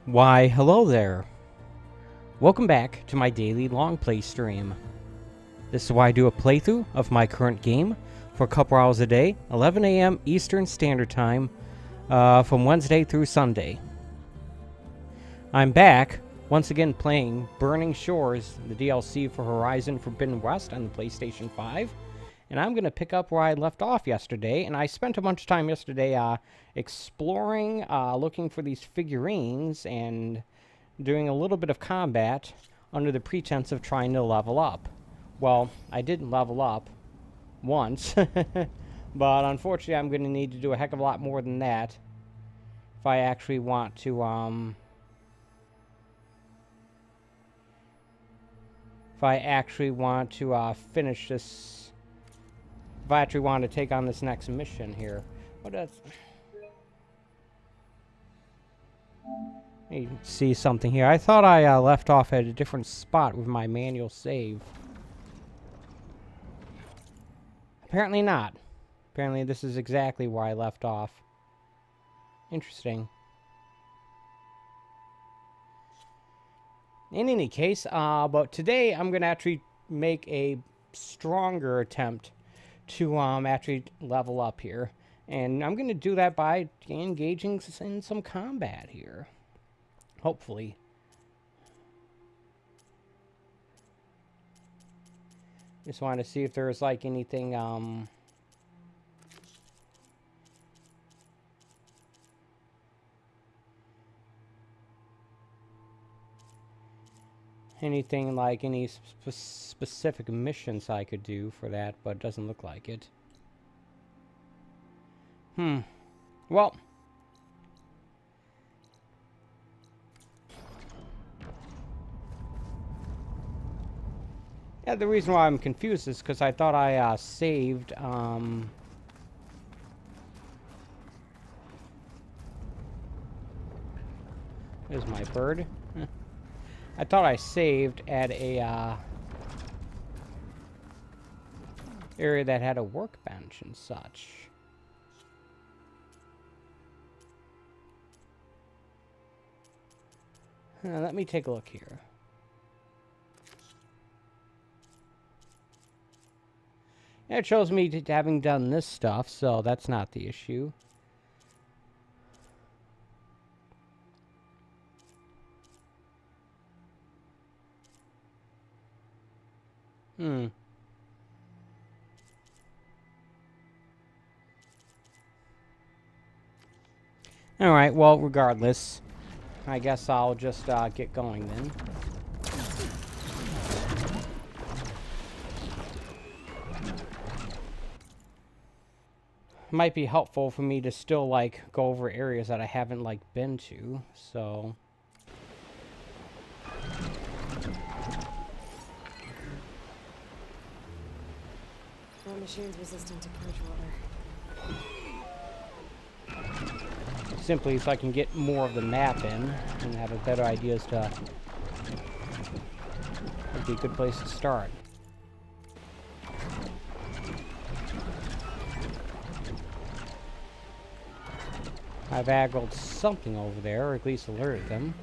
Why, hello there. Welcome back to my daily long play stream. This is why I do a playthrough of my current game for a couple hours a day, 11 a.m. Eastern Standard Time, from Wednesday through Sunday. I'm back, once again playing Burning Shores, the DLC for Horizon Forbidden West on the PlayStation 5. And I'm going to pick up where I left off yesterday, and I spent a bunch of time yesterday exploring, looking for these figurines, and doing a little bit of combat under the pretense of trying to level up. Well, I didn't level up once, but unfortunately I'm going to need to do a heck of a lot more than that if I actually want to, finish this. If I actually want to take on this next mission here. What is... You see something here. I thought I left off at a different spot with my manual save. Apparently not. Apparently this is exactly where I left off. Interesting. In any case, but today I'm going to actually make a stronger attempt to actually level up here. And I'm going to do that by engaging in some combat here. Hopefully. Just wanted to see if there's like anything anything like any specific missions I could do for that, but it doesn't look like it. Well, yeah, the reason why I'm confused is because I thought I saved there's my bird. I thought I saved at a area that had a workbench and such. Let me take a look here. It shows me having done this stuff, so that's not the issue. Alright, well, regardless, I guess I'll just get going then. Might be helpful for me to still, like, go over areas that I haven't, like, been to, so... Our machine's resistant to purge water. Simply so I can get more of the map in and have a better idea as to... Would be a good place to start. I've aggroed something over there, or at least alerted them.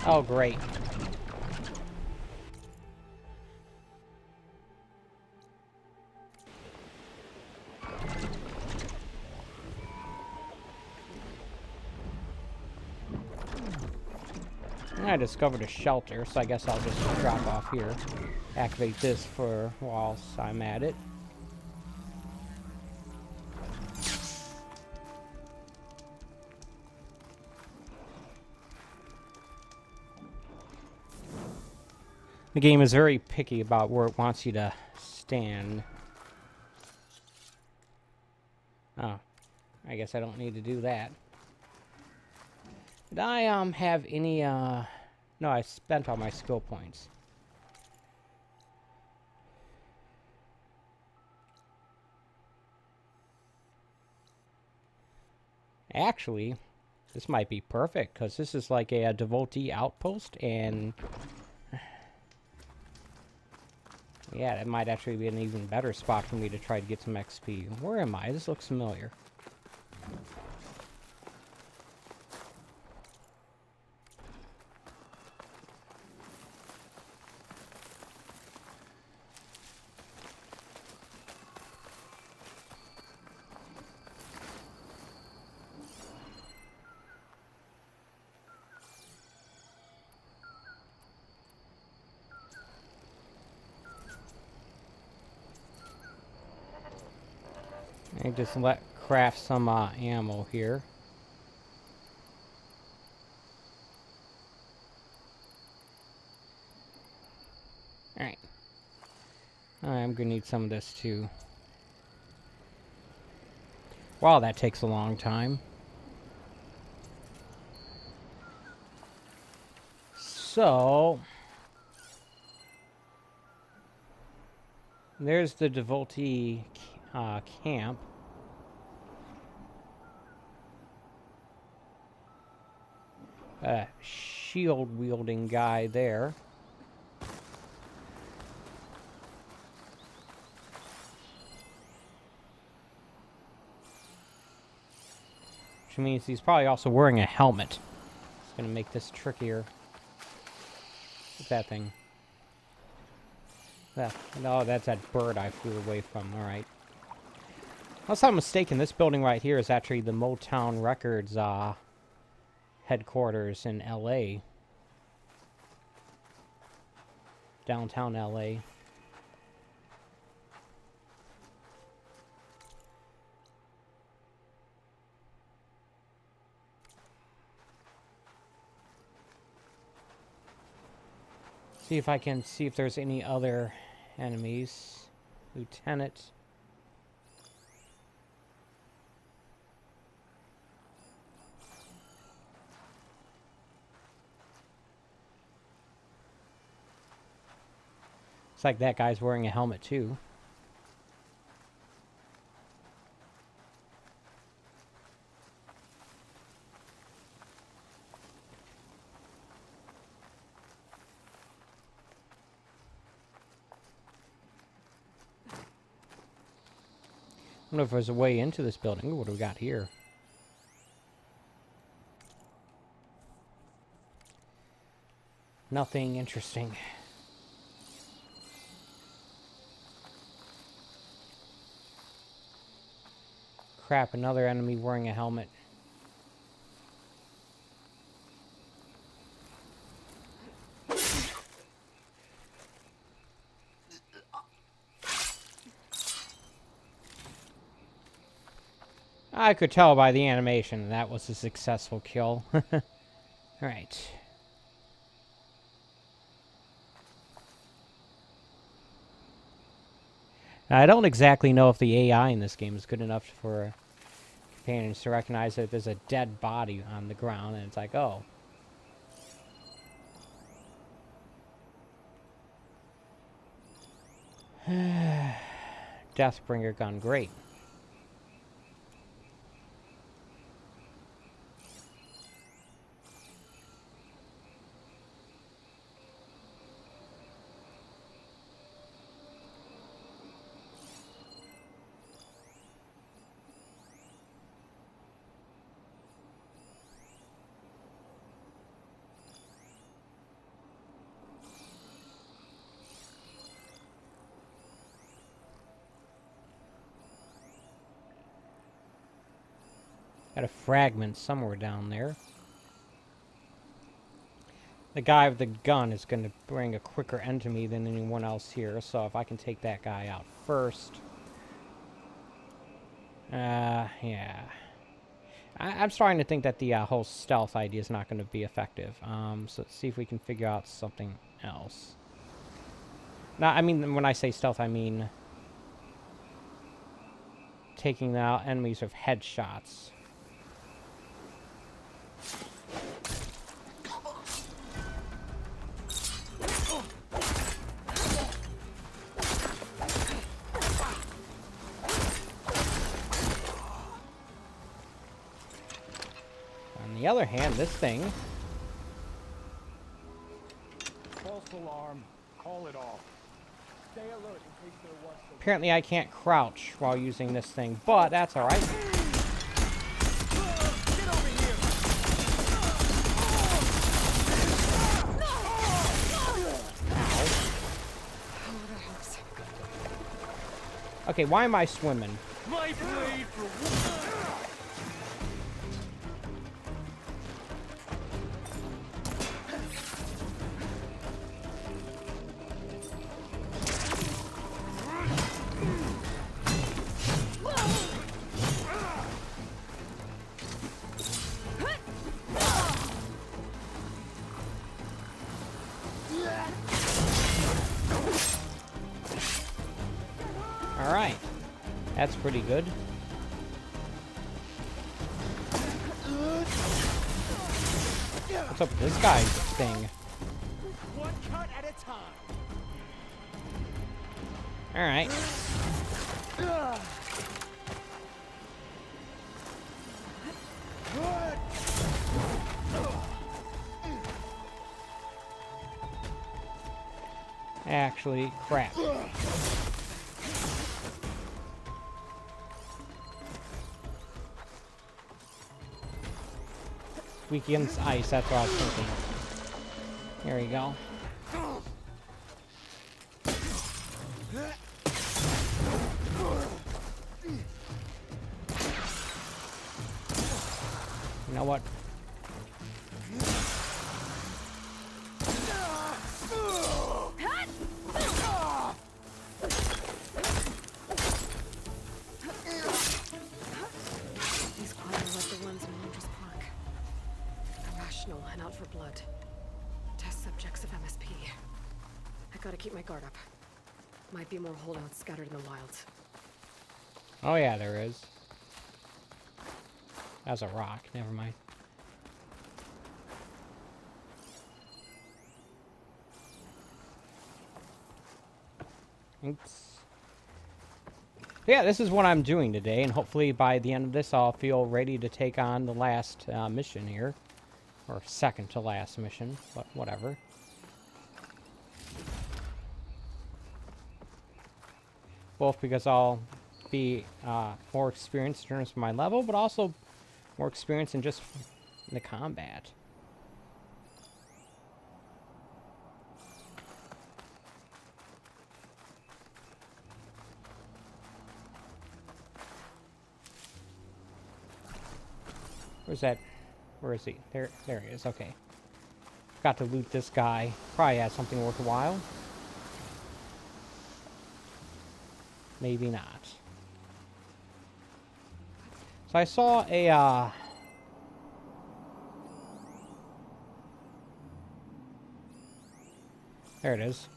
Oh, great. I discovered a shelter, so I guess I'll just drop off here. Activate this for whilst I'm at it. The game is very picky about where it wants you to stand. Oh, I guess I don't need to do that. Did I have any no, I spent all my skill points. Actually, this might be perfect because this is like a devotee outpost, and Yeah, that might actually be an even better spot for me to try to get some XP. Where am I? This looks familiar. And just craft some ammo here. Alright. I'm gonna need some of this too. Wow, that takes a long time. So, there's the devotee camp. Shield-wielding guy there. Which means he's probably also wearing a helmet. It's gonna make this trickier. What's that thing? No, that's that bird I flew away from. Alright. Unless I'm mistaken, this building right here is actually the Motown Records headquarters in LA. Downtown LA. See if I can see if there's any other enemies. Lieutenant. Looks like that guy's wearing a helmet too. I don't know if there's a way into this building. Ooh, what do we got here? Nothing interesting. Crap, another enemy wearing a helmet. I could tell by the animation that was a successful kill. Alright. I don't exactly know if the AI in this game is good enough for companions to recognize that there's a dead body on the ground, and it's like, oh. Deathbringer gun, great. Got a fragment somewhere down there. The guy with the gun is going to bring a quicker end to me than anyone else here, so if I can take that guy out first. Yeah. I'm starting to think that the whole stealth idea is not going to be effective. So let's see if we can figure out something else. Now, I mean, when I say stealth, I mean taking out enemies with headshots. On the other hand, this thing... False alarm. Call it off. Apparently I can't crouch while using this thing, but that's alright. Okay, why am I swimming? My blade for Alright. That's pretty good. What's up with this guy's thing? one cut at a time. Alright. Actually, crap. Weak against ice, that's what I was thinking. There we go. You know what? These choir like the ones in Londra's Park. Irrational and out for blood. Test subjects of MSP. I gotta keep my guard up. Might be more holdouts scattered in the wilds. Oh yeah, there is. That's a rock, never mind. Oops. Yeah, this is what I'm doing today, and hopefully by the end of this I'll feel ready to take on the last mission here. Or second to last mission, but whatever. Both because I'll be more experienced in terms of my level, but also more experienced in just the combat. Where's that? Where is he? There he is. Okay. Got to loot this guy. Probably has something worthwhile. Maybe not. So I saw a, there it is.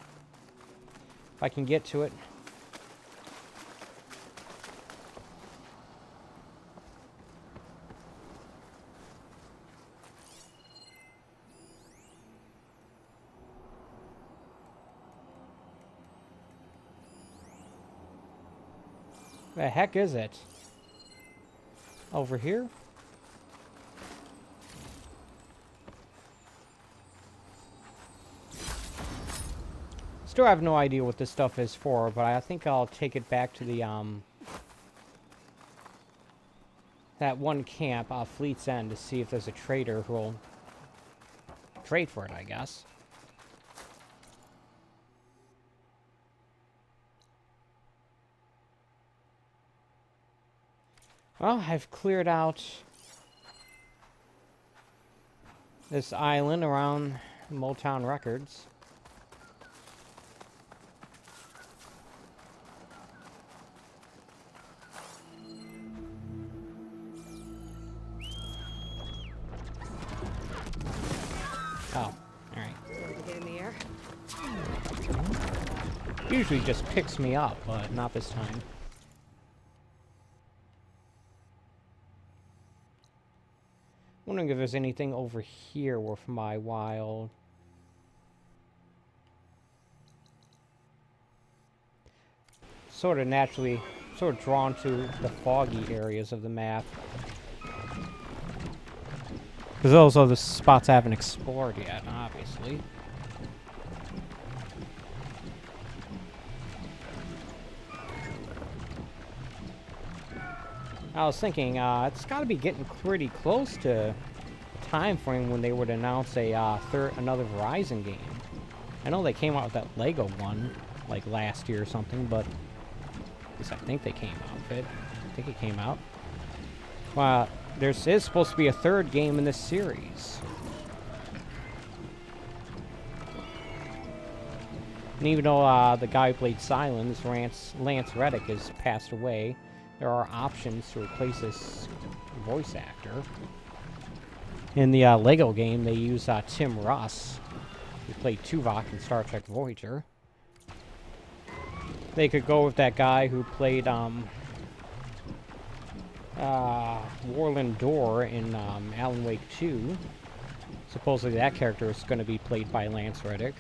If I can get to it. The heck is it? Over here? Still have no idea what this stuff is for, but I think I'll take it back to the, that one camp off Fleet's End to see if there's a trader who'll trade for it, I guess. Well, I've cleared out this island around Motown Records. Oh, alright. Going to get in the air? Usually just picks me up, but not this time. Wondering if there's anything over here worth my while. Sort of naturally, sort of drawn to the foggy areas of the map. Because those are the spots I haven't explored yet, obviously. I was thinking, it's got to be getting pretty close to time frame when they would announce a another Verizon game. I know they came out with that Lego one, like last year or something, but at least I think they came out with it. I think it came out. Well, is supposed to be a third game in this series. And even though the guy who played Silence, Lance Reddick, has passed away, there are options to replace this voice actor. In the Lego game, they use Tim Russ, who played Tuvok in Star Trek Voyager. They could go with that guy who played Warland Dorr in Alan Wake 2. Supposedly that character is going to be played by Lance Reddick.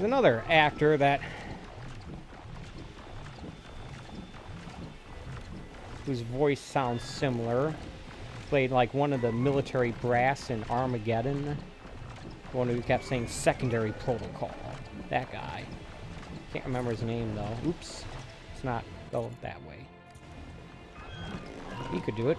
Another actor that whose voice sounds similar, played like one of the military brass in Armageddon, one who kept saying secondary protocol. That guy. Can't remember his name though. Oops. It's not go that way. He could do it.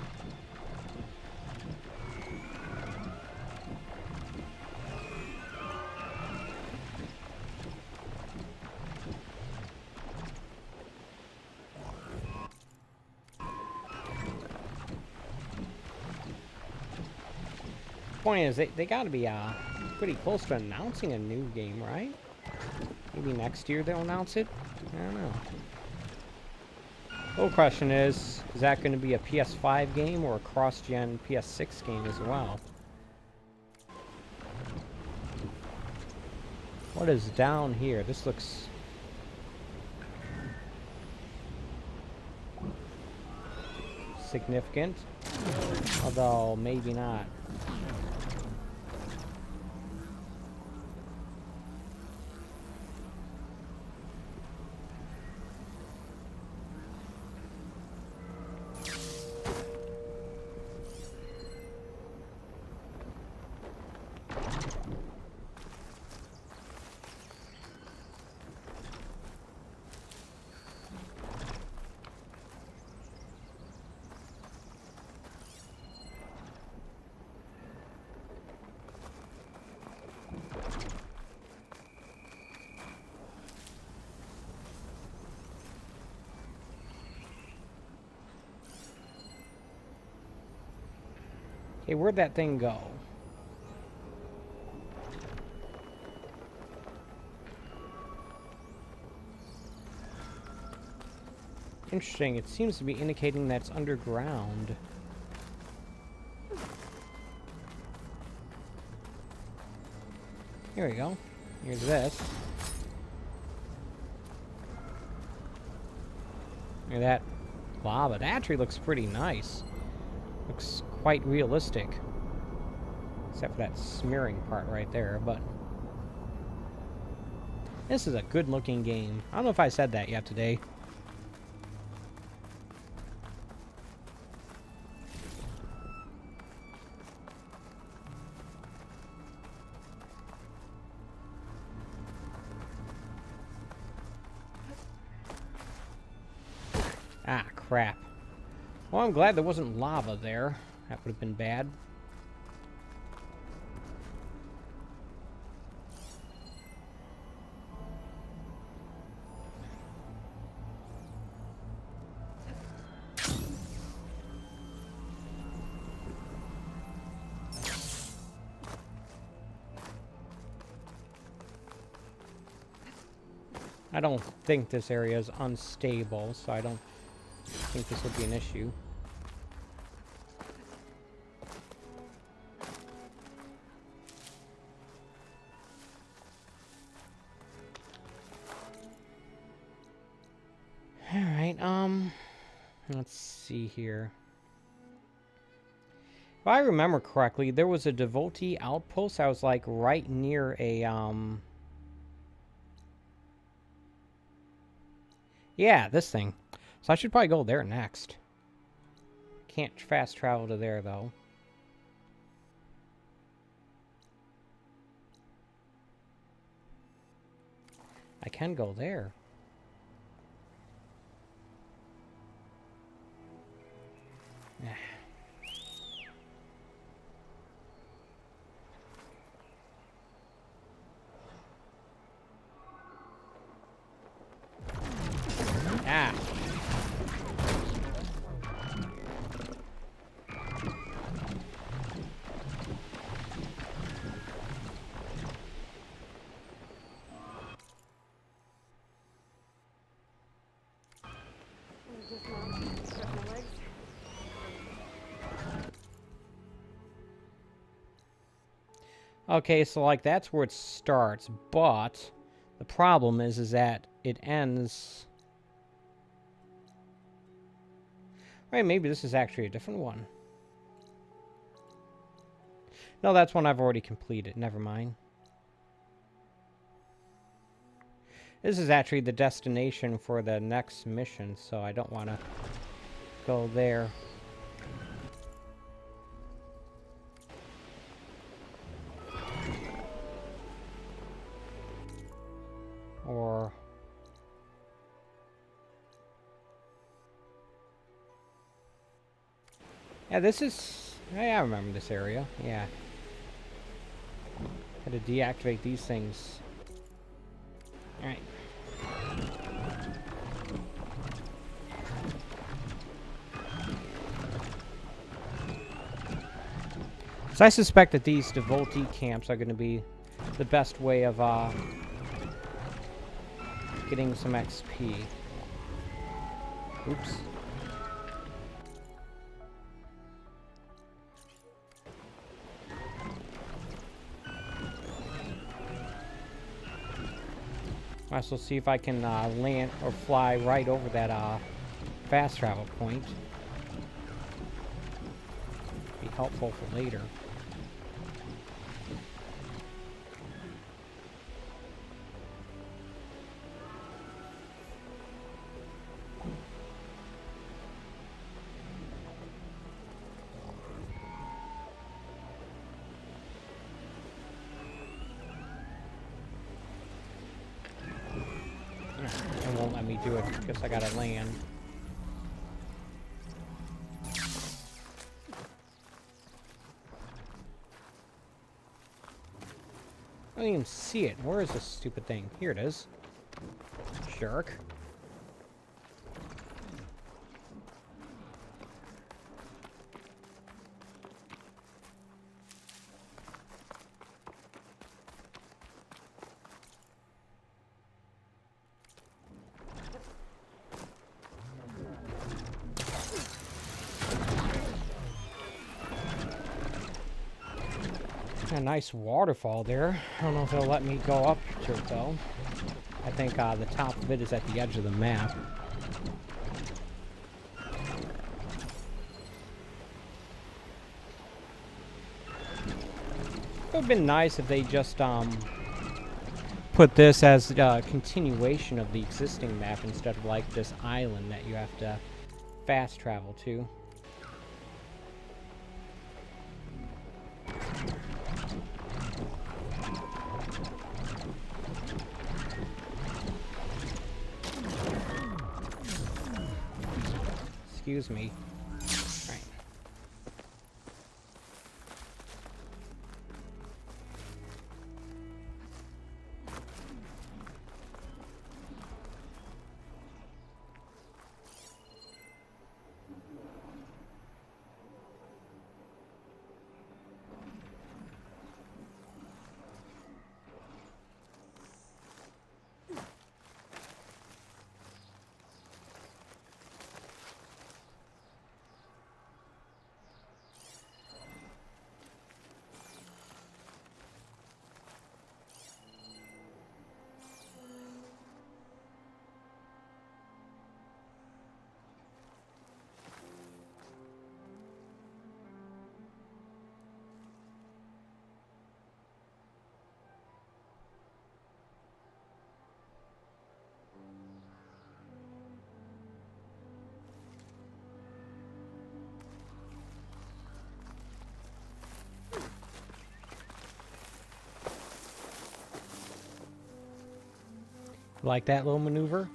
Point is, they got to be pretty close to announcing a new game, right? Maybe next year they'll announce it? I don't know. The whole question is that going to be a PS5 game or a cross-gen PS6 game as well? What is down here? This looks... significant. Although, maybe not. Hey, where'd that thing go? Interesting, it seems to be indicating that it's underground. Here we go. Here's this. Look at that lava. That actually looks pretty nice. Looks quite realistic. Except for that smearing part right there, but... this is a good-looking game. I don't know if I said that yet today. Ah, crap. Well, I'm glad there wasn't lava there. That would have been bad. I don't think this area is unstable, so I don't think this would be an issue. Alright, let's see here. If I remember correctly, there was a devotee outpost that was like right near a, yeah, this thing. So I should probably go there next. Can't fast travel to there, though. I can go there. Ah. Just not stretch my legs. Okay, so like that's where it starts, but the problem is that it ends. Right, maybe this is actually a different one. No, that's one I've already completed. Never mind. This is actually the destination for the next mission, so I don't want to go there. Or... yeah, this is... yeah, I remember this area. Yeah. Had to deactivate these things. Alright. So I suspect that these devotee camps are going to be the best way of getting some XP. Oops. Alright, so see if I can land or fly right over that fast travel point. Be helpful for later. It won't let me do it because I gotta land. I don't even see it. Where is this stupid thing? Here it is. Jerk. A nice waterfall there. I don't know if it'll let me go up to it though. I think the top of it is at the edge of the map. It would have been nice if they just put this as a continuation of the existing map instead of like this island that you have to fast travel to. Excuse me. Right. Like that little maneuver?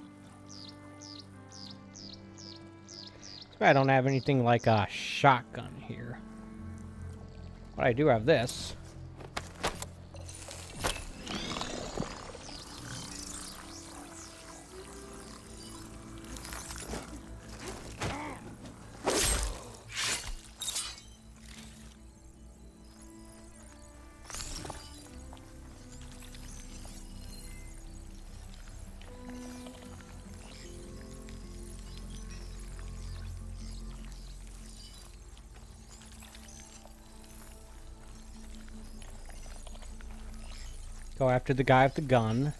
I don't have anything like a shotgun here. But I do have this. Go after the guy with the gun.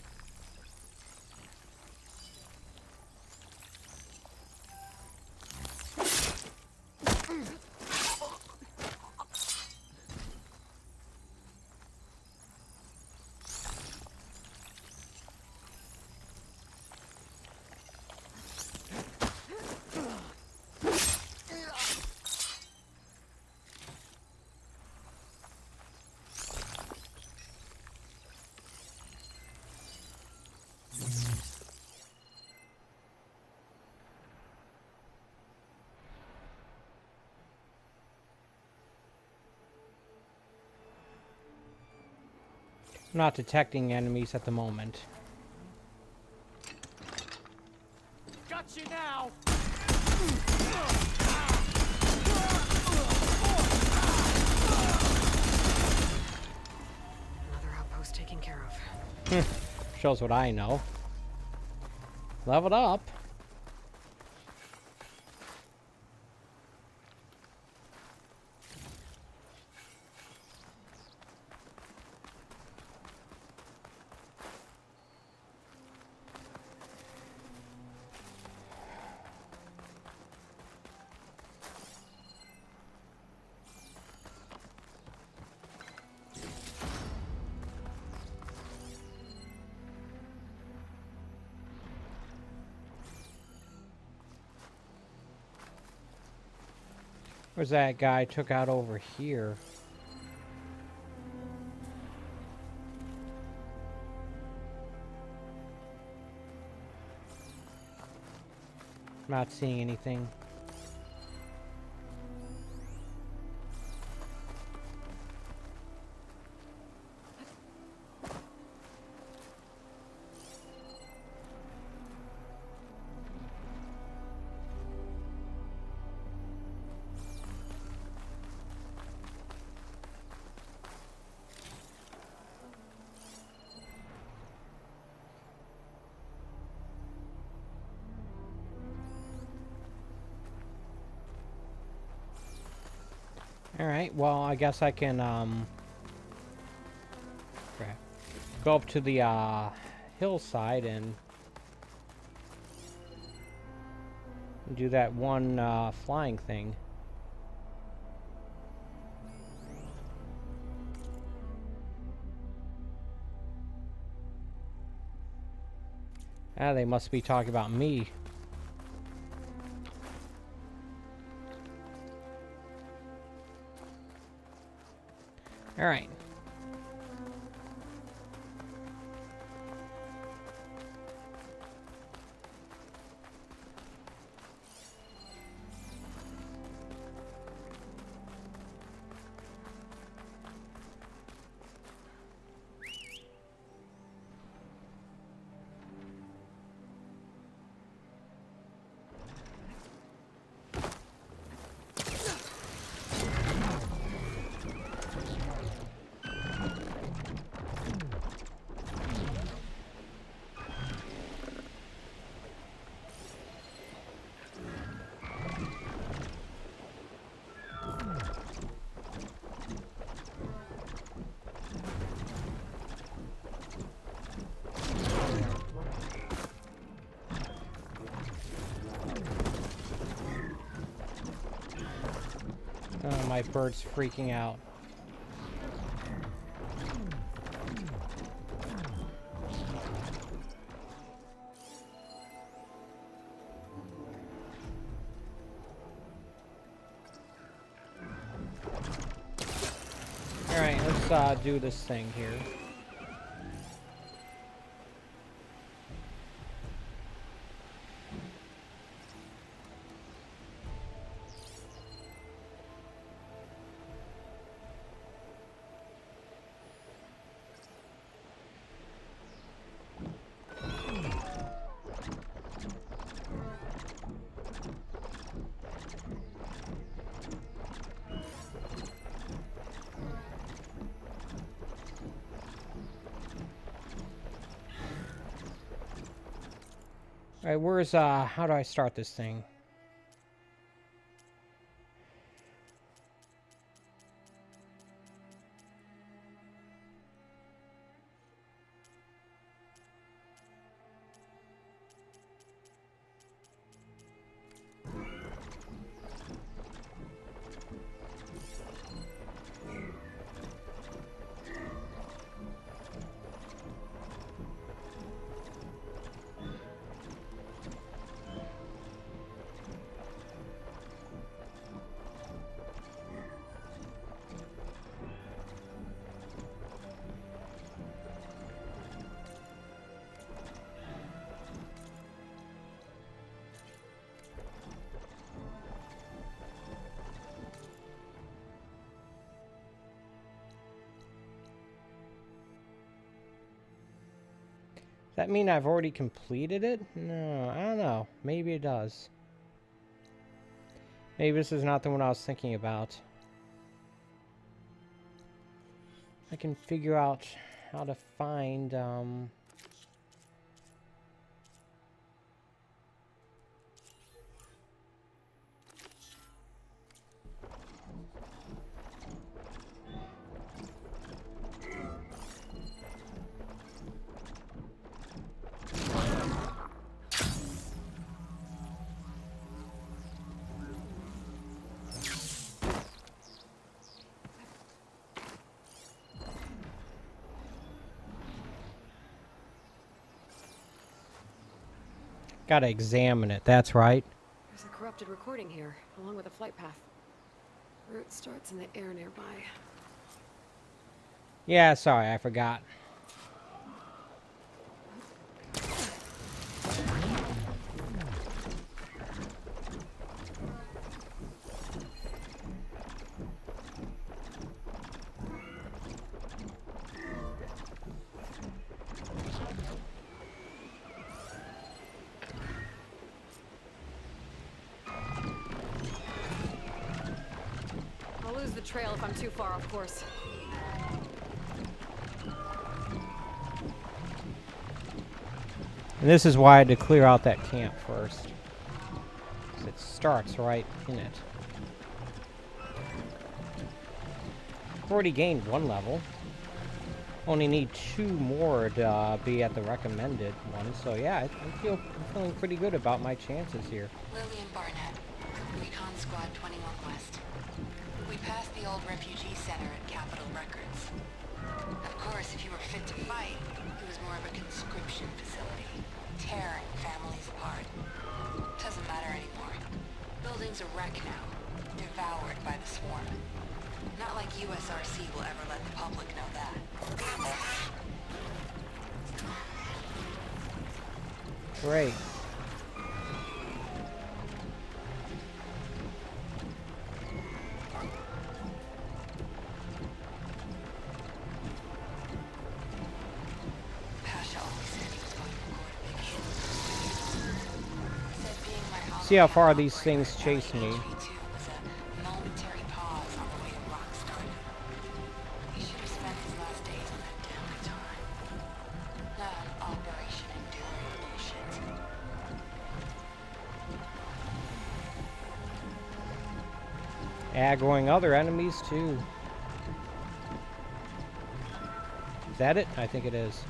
I'm not detecting enemies at the moment. Got you now. Another outpost taken care of. Shows what I know. Leveled up. Where's that guy I took out over here? Not seeing anything. Alright, well, I guess I can, go up to the, hillside and do that one, flying thing. Ah, they must be talking about me. All right. Oh, my bird's freaking out. Alright, let's do this thing here. Alright, where's, how do I start this thing? Does that mean I've already completed it? No, I don't know. Maybe it does. Maybe this is not the one I was thinking about. I can figure out how to find, gotta examine it, that's right. There's a corrupted recording here, along with a flight path. Route starts in the air nearby. Yeah, sorry, I forgot. I'll lose the trail if I'm too far off course. And this is why I had to clear out that camp first. 'Cause it starts right in it. I've already gained 1 level. Only need 2 more to be at the recommended one. So yeah, I'm feeling pretty good about my chances here. Lillian Barnett, Recon Squad 21 West. We passed the old refugee center at Capitol Records. Of course, if you were fit to fight, it was more of a conscription facility, tearing families apart. Doesn't matter anymore. Building's a wreck now, devoured by the swarm. Not like USRC will ever let the public know that. Great. Pasha always said he was going to record a big hit. Said being my See how far these things chase me. was a momentary pause on the way to Rockstar. He should have spent his last days on that damn guitar. Not on Operation Enduring bullshit. Aggroing other enemies too. Is that it? I think it is.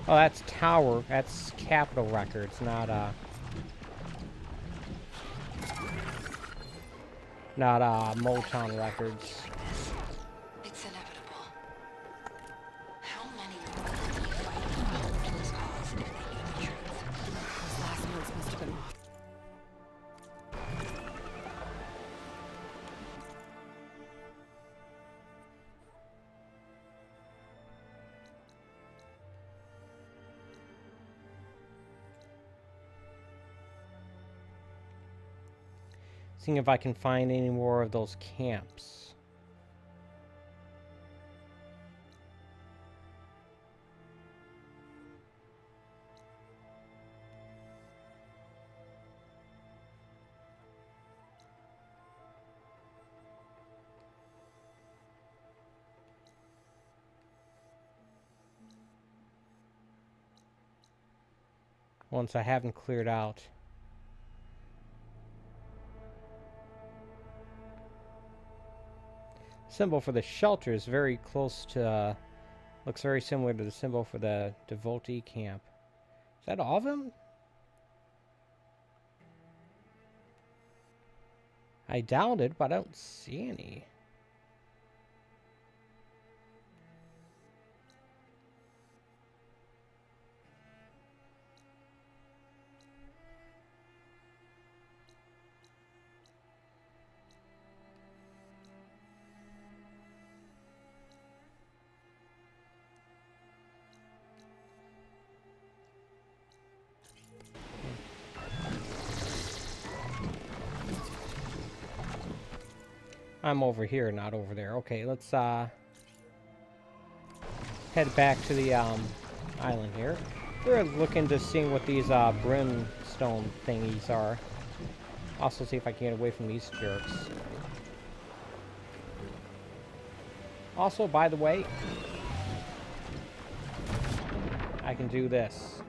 Oh, that's Tower. That's Capitol Records, not Motown Records. It's inevitable. How many people can you fight for a hopeless cause if they knew the truth? Those last months must have been awful. Seeing if I can find any more of those camps. Once I haven't cleared out. Symbol for the shelter is very close to, looks very similar to the symbol for the devotee camp. Is that all of them? I doubted, but I don't see any. I'm over here, not over there. Okay, let's head back to the island here. We're looking to seeing what these brimstone thingies are. Also see if I can get away from these jerks. Also, by the way, I can do this.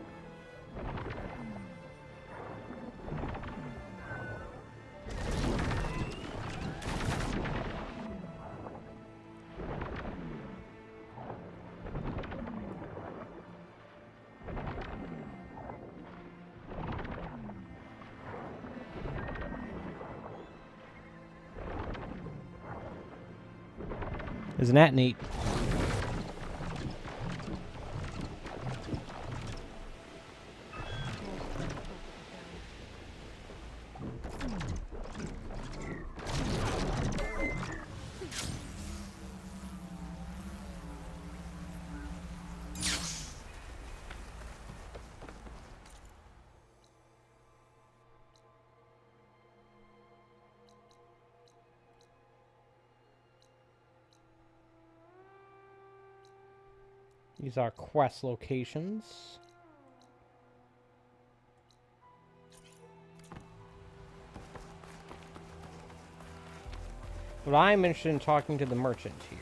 Isn't that neat? These are quest locations. But I'm interested in talking to the merchant here.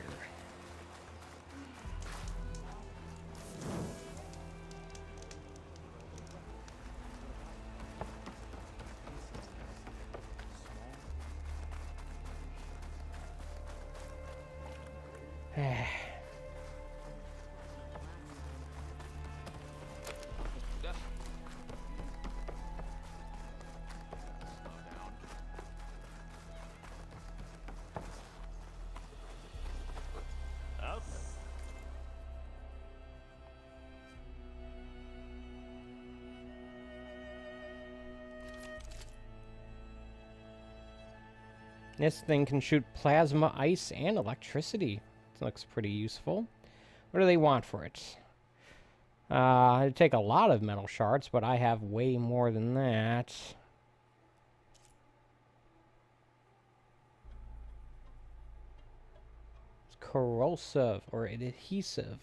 This thing can shoot plasma, ice, and electricity. This looks pretty useful. What do they want for it? It'd take a lot of metal shards, but I have way more than that. It's corrosive or adhesive.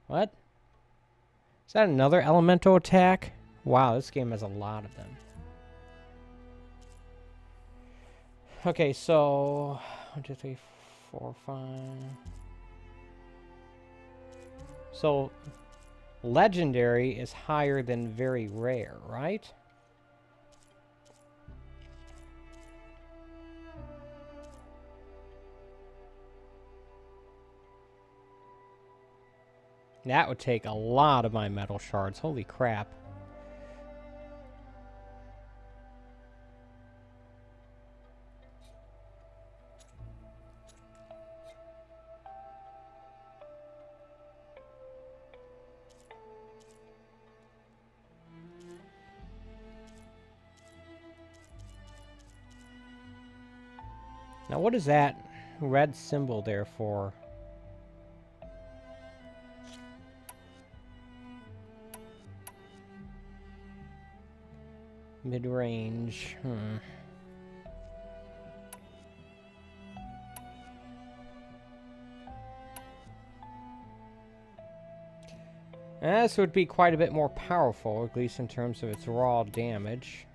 What? Is that another elemental attack? Wow, this game has a lot of them. Okay, so 1, 2, 3, 4, 5. So legendary is higher than very rare, right? That would take a lot of my metal shards. Holy crap. Now, what is that red symbol there for? Mid-range. This would be quite a bit more powerful, at least in terms of its raw damage.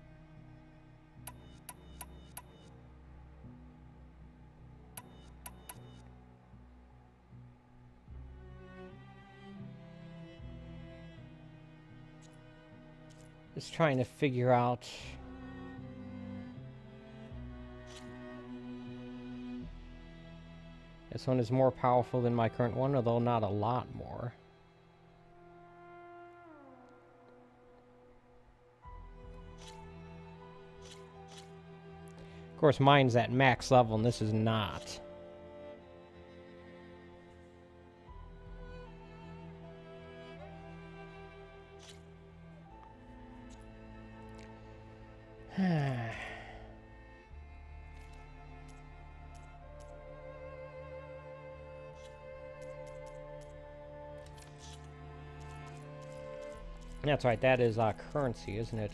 Just trying to figure out. This one is more powerful than my current one, although not a lot more. Of course, mine's at max level, and this is not. That's right, that is currency, isn't it?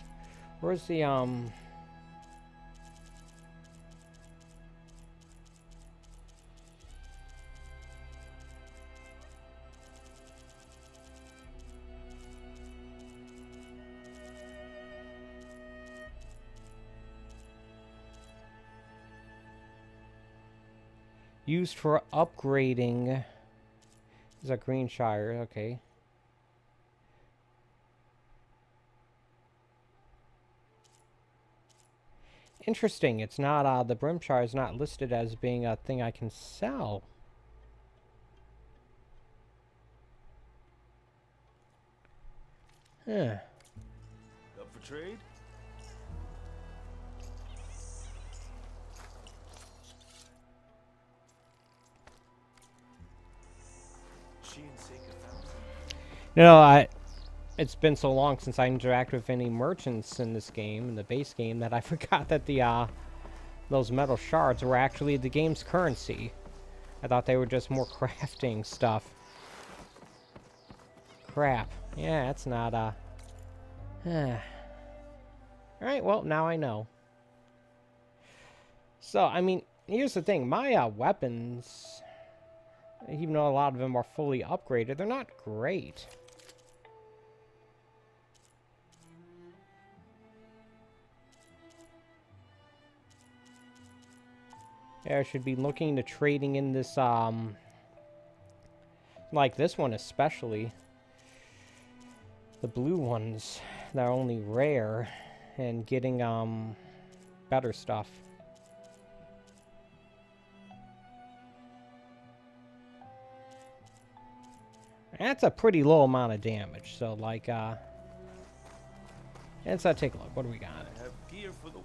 Where's the used for upgrading? Is that Greenshire? Okay. Interesting. It's not, the Brimshire is not listed as being a thing I can sell. Huh. Up for trade? No, it's been so long since I interacted with any merchants in this game, in the base game, that I forgot that the those metal shards were actually the game's currency. I thought they were just more crafting stuff. Crap. Yeah, that's not Alright, well, now I know. So, I mean, here's the thing. My weapons, even though a lot of them are fully upgraded, they're not great. Yeah, I should be looking to trading in this, like this one especially. The blue ones that are only rare, and getting, better stuff. That's a pretty low amount of damage, so, like, let's take a look. What do we got? I have gear for the...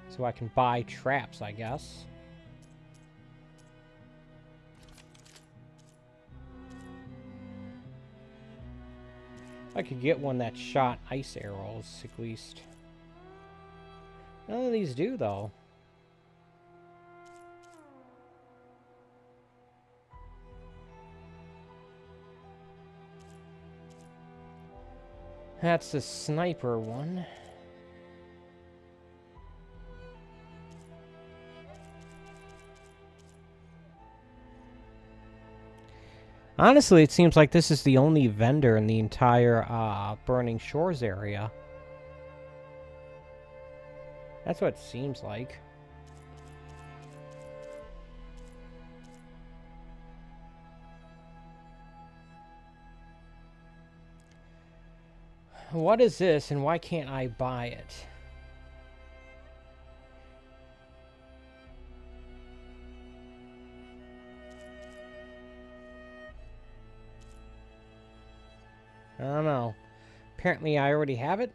So I can buy traps, I guess. I could get one that shot ice arrows, at least. None of these do, though. That's the sniper one. Honestly, it seems like this is the only vendor in the entire Burning Shores area. That's what it seems like. What is this, and why can't I buy it? I don't know. Apparently I already have it.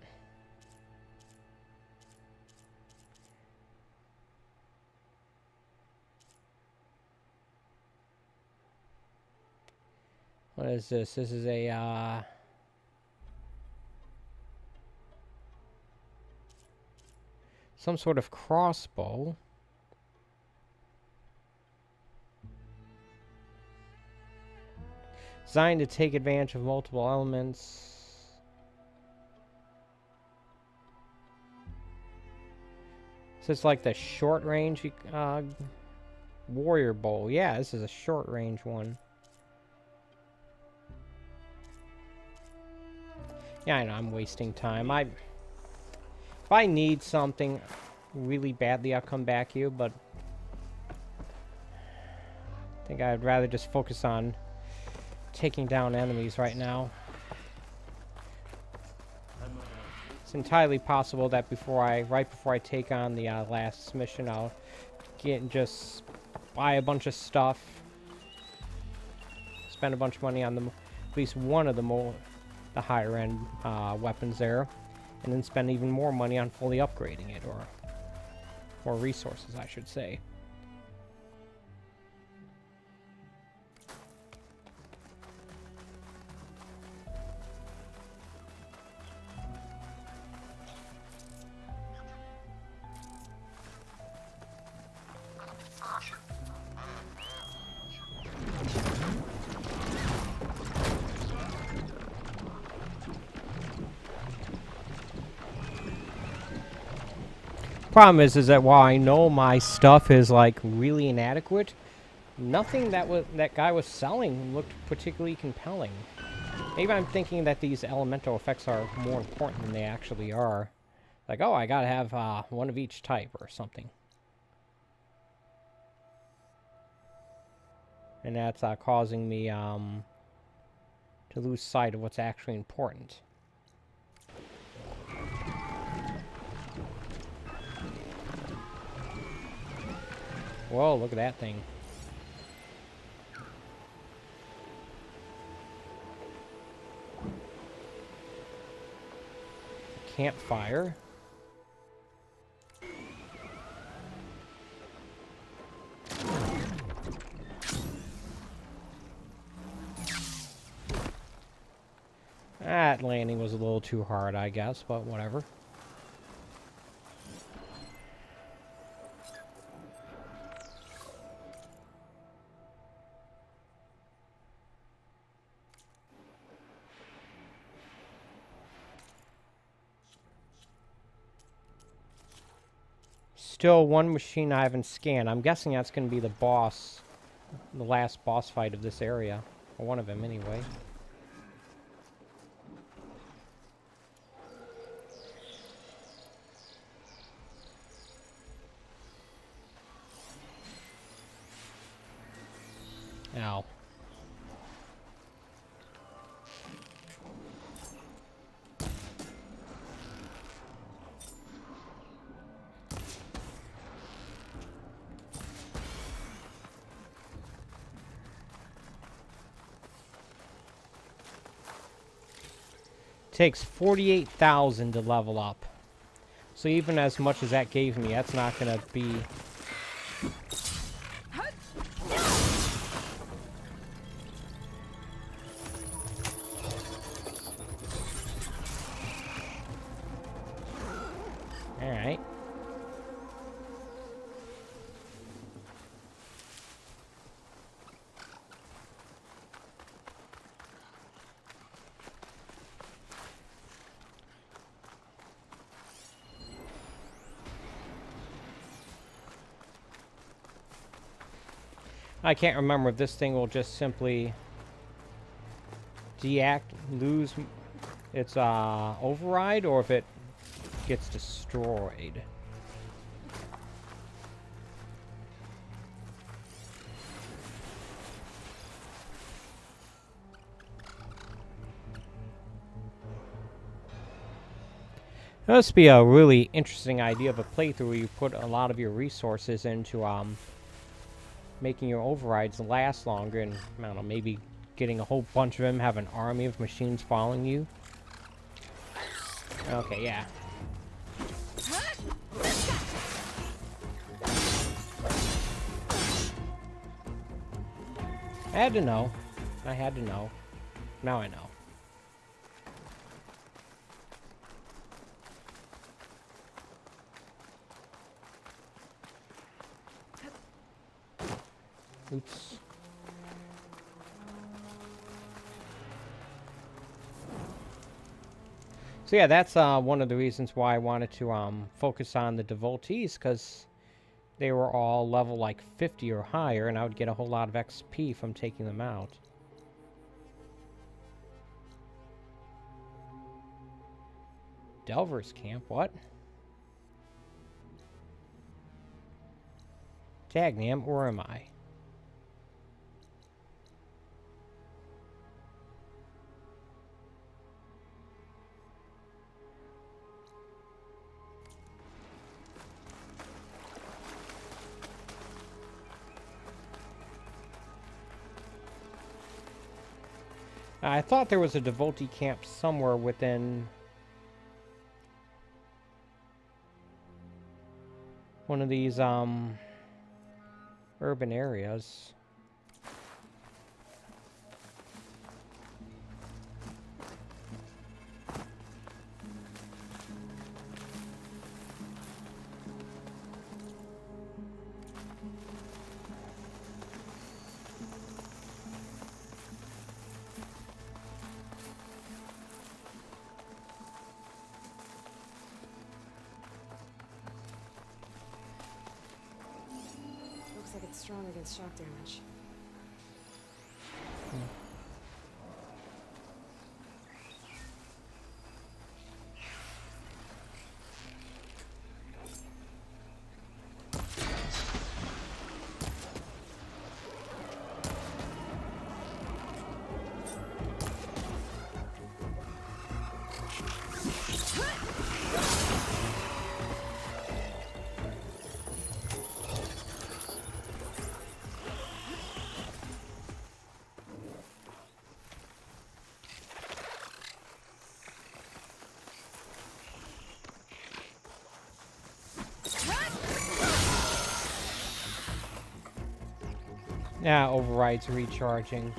What is this? This is a, some sort of crossbow. Designed to take advantage of multiple elements. So it's like the short range warrior bow. Yeah, this is a short range one. Yeah, I know I'm wasting time. If I need something really badly, I'll come back to you, but I think I'd rather just focus on taking down enemies right now. It's entirely possible that right before I take on the last mission, I'll get and just buy a bunch of stuff, spend a bunch of money on at least one of the higher end weapons there, and then spend even more money on fully upgrading it, or more resources, I should say. Problem is that while I know my stuff is like really inadequate, nothing that guy was selling looked particularly compelling. Maybe I'm thinking that these elemental effects are more important than they actually are. Like, oh, I gotta have one of each type or something. And that's causing me to lose sight of what's actually important. Whoa, look at that thing. Campfire. That landing was a little too hard, I guess, but whatever. Still one machine I haven't scanned. I'm guessing that's going to be the boss, the last boss fight of this area. Or one of them, anyway. Ow. Takes 48,000 to level up. So even as much as that gave me, that's not going to be... Alright. I can't remember if this thing will just simply lose its override, or if it gets destroyed. That must be a really interesting idea of a playthrough where you put a lot of your resources into making your overrides last longer, and I don't know, maybe getting a whole bunch of them, have an army of machines following you. Okay, yeah. I had to know. I had to know. Now I know. Oops. So yeah, that's one of the reasons why I wanted to focus on the devotees, because they were all level like 50 or higher, and I would get a whole lot of XP from taking them out. Delver's Camp, what? Dagnam, where am I? I thought there was a devotee camp somewhere within one of these urban areas. Looks like it's strong against shock damage. Yeah, overrides recharging.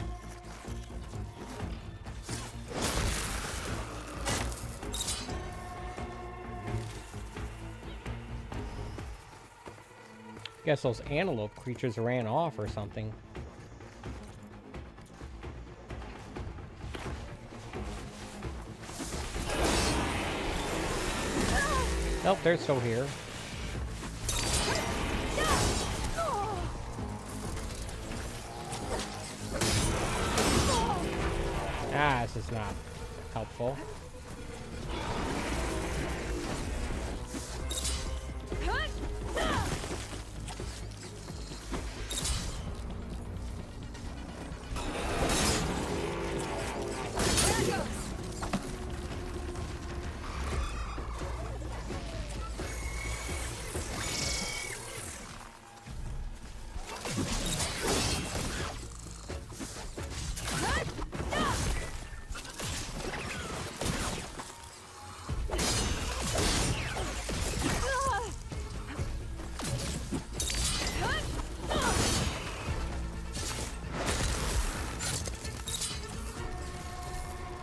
Guess those antelope creatures ran off or something. Nope, they're still here. Ah, this is not helpful.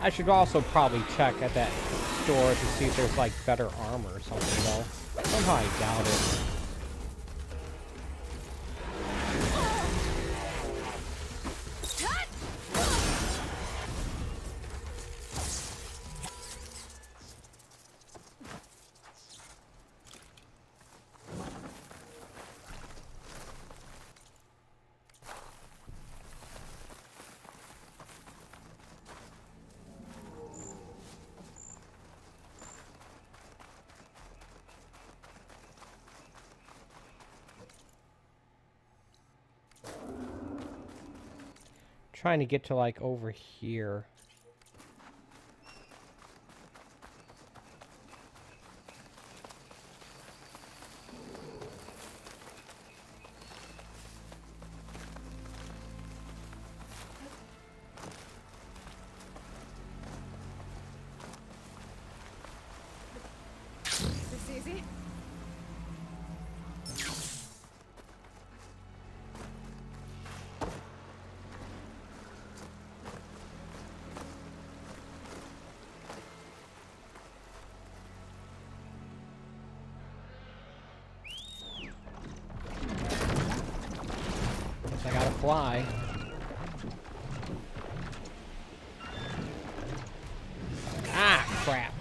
I should also probably check at that store to see if there's like better armor or something though. Somehow I doubt it. Trying to get to like over here. This easy? I gotta fly. Ah, crap.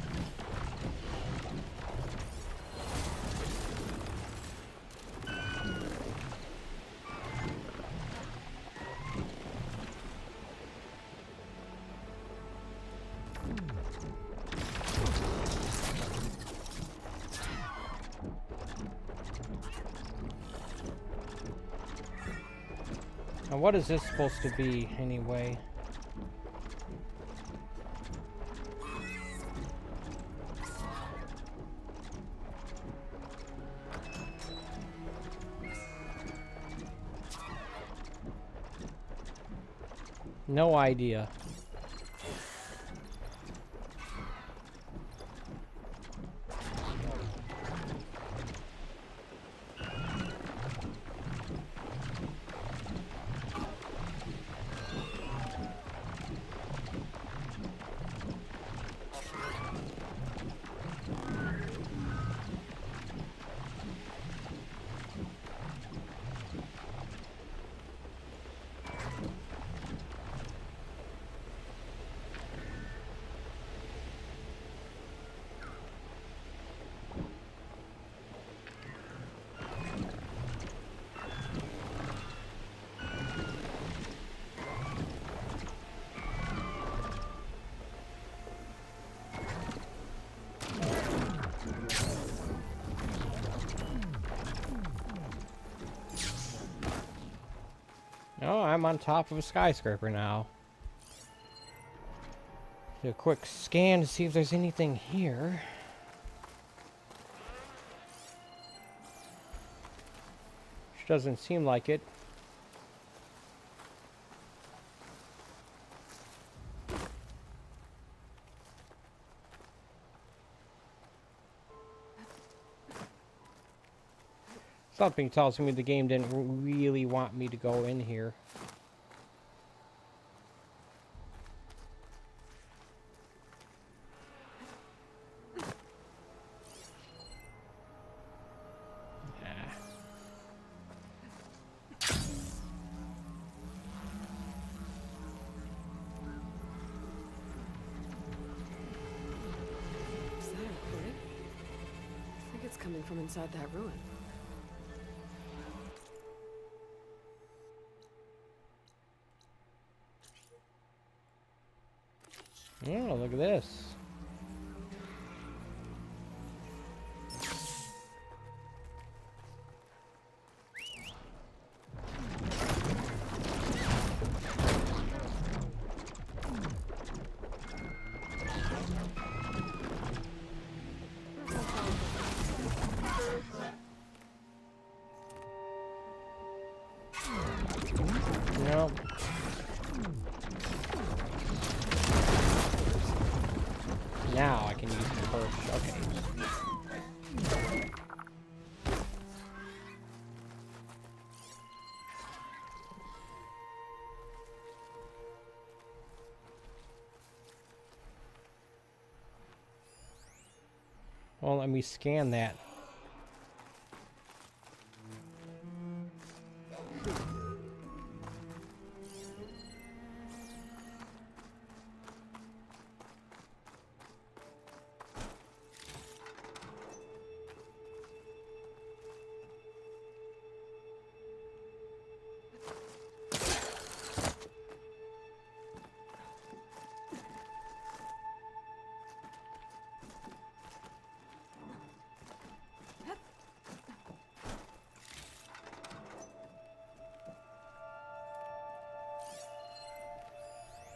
Now, what is this supposed to be, anyway? No idea. I'm on top of a skyscraper now. Do a quick scan to see if there's anything here. Which doesn't seem like it. Something tells me the game didn't really want me to go in here. Is that a recording? I think it's coming from inside that ruin. Oh, look at this. No. Now I can use the torch. Okay. Well, let me scan that.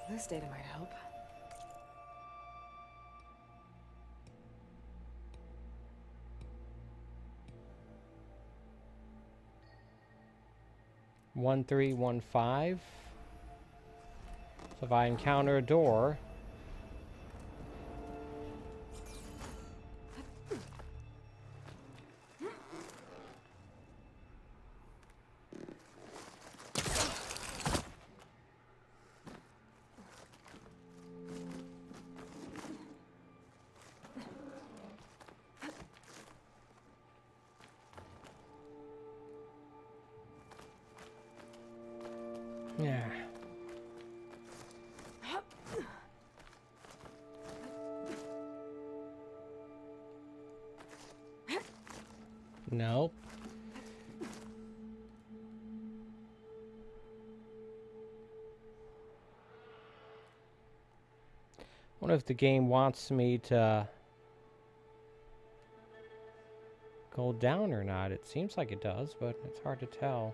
This data might help. One 315. So if I encounter a door. Yeah. No. Wonder if the game wants me to go down or not. It seems like it does, but it's hard to tell.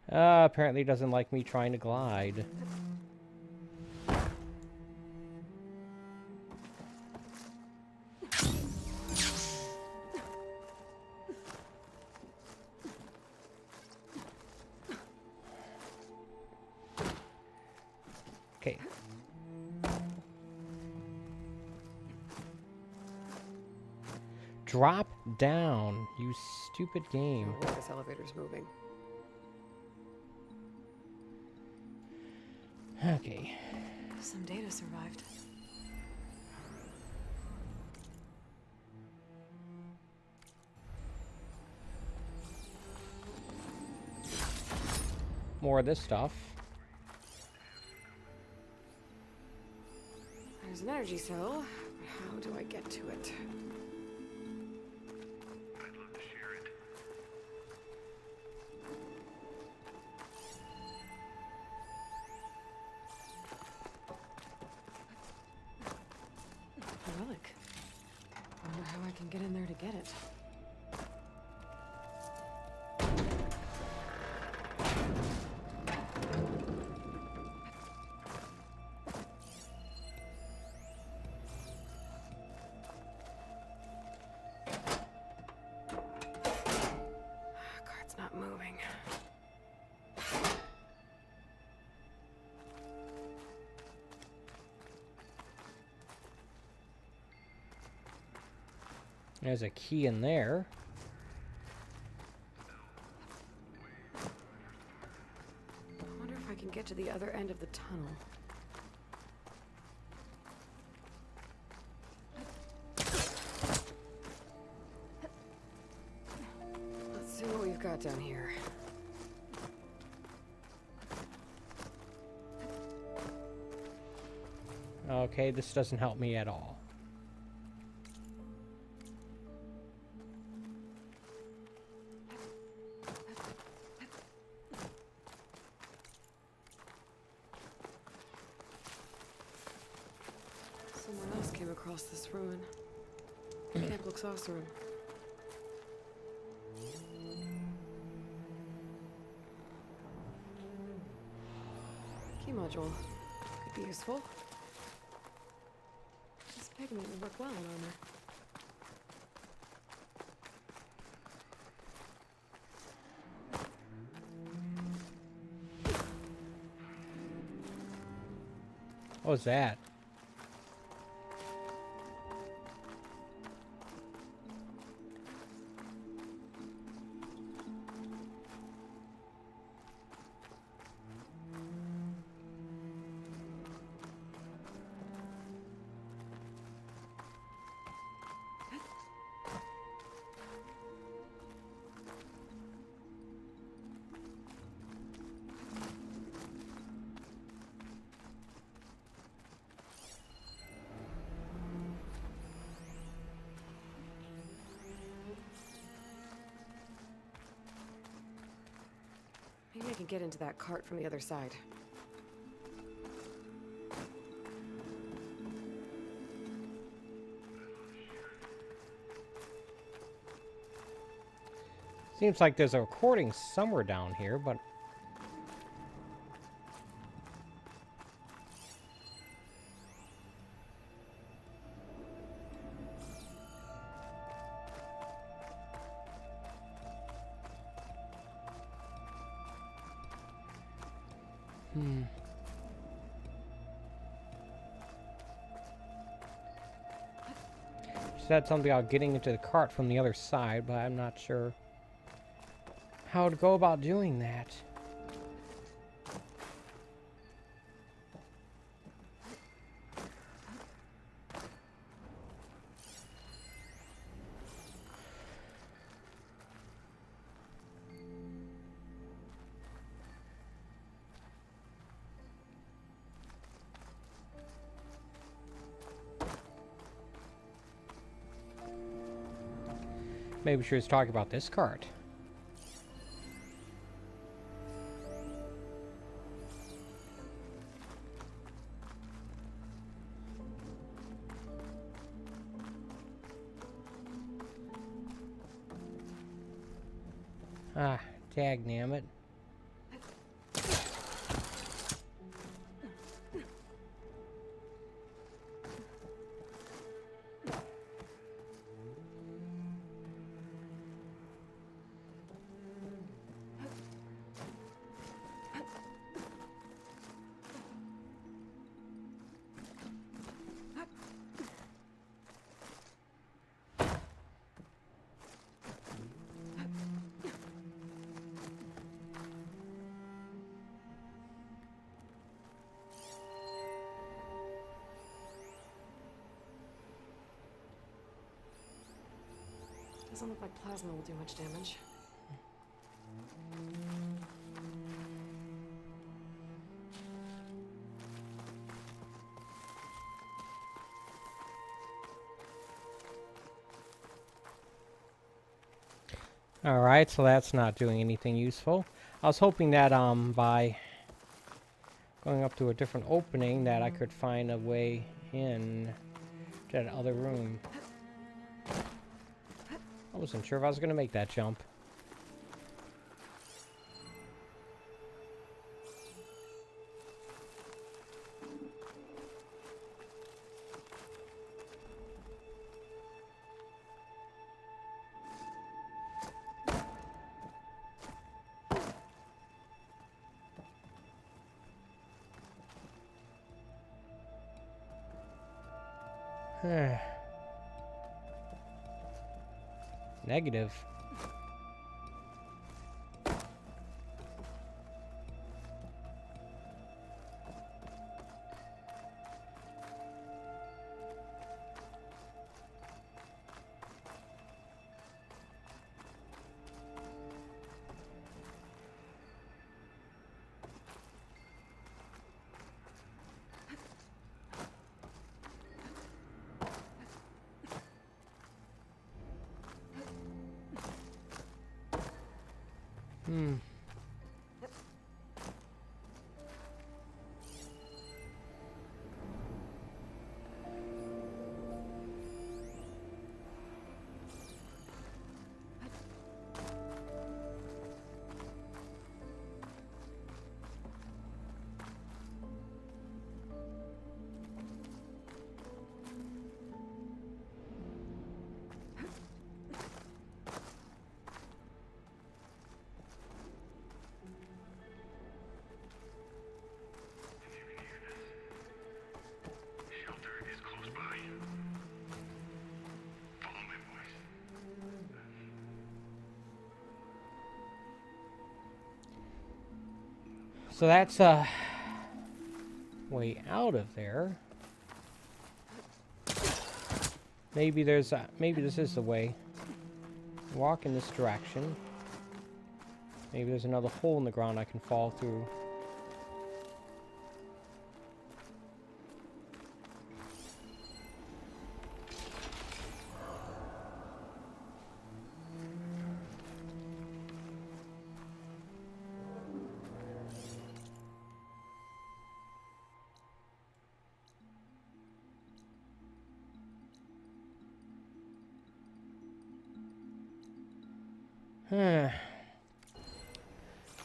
Apparently doesn't like me trying to glide. Okay. Drop down, you stupid game. Oh, this elevator's moving. Okay. Some data survived. More of this stuff. There's an energy cell. How do I get to it? I'd love to share it. can get in there to get it. Cart's not moving. There's a key in there. I wonder if I can get to the other end of the tunnel. Let's see what we've got down here. Okay, this doesn't help me at all. Someone else came across this ruin. Camp looks awesome. Key module. Could be useful. This pigment will work well in armor. What was that? Maybe I can get into that cart from the other side. Seems like there's a recording somewhere down here, but... She said something about getting into the cart from the other side, but I'm not sure how to go about doing that. Maybe she was talking about this cart. Ah, dagnammit. Doesn't look like plasma will do much damage. Alright, so that's not doing anything useful. I was hoping that by going up to a different opening that I could find a way in to that other room. I wasn't sure if I was going to make that jump. Negative. So that's way out of there. Maybe there's maybe this is the way. Walk in this direction. Maybe there's another hole in the ground I can fall through.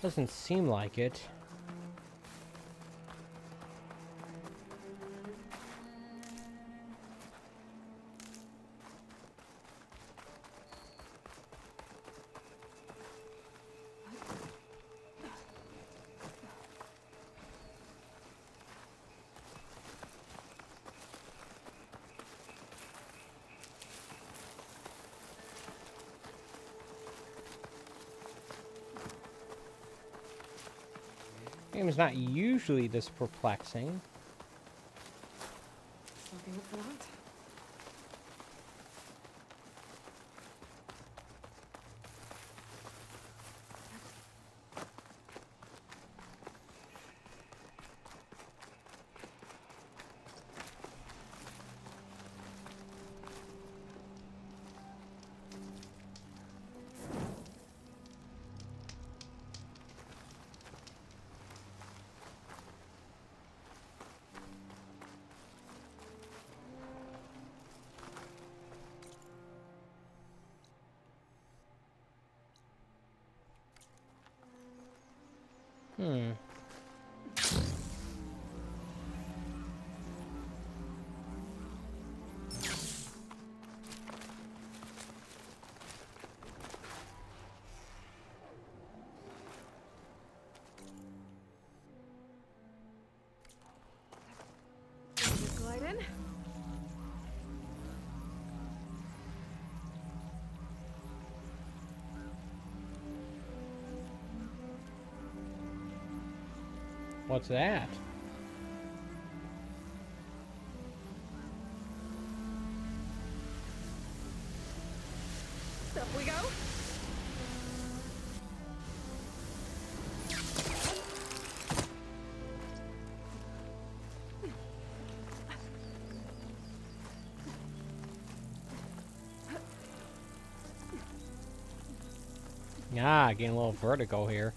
Doesn't seem like it. Game is not usually this perplexing. Looking for that? Glide in. What's that? Up we go. Ah, getting a little vertigo here.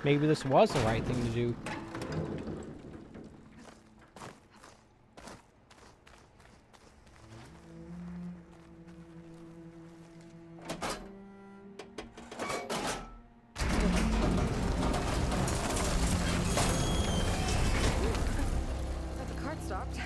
maybe this was the right thing to do. Thought the cart stopped.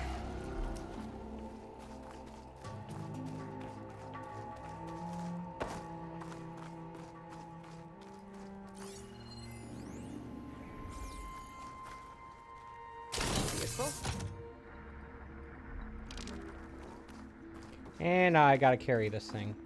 Useful. And I gotta carry this thing.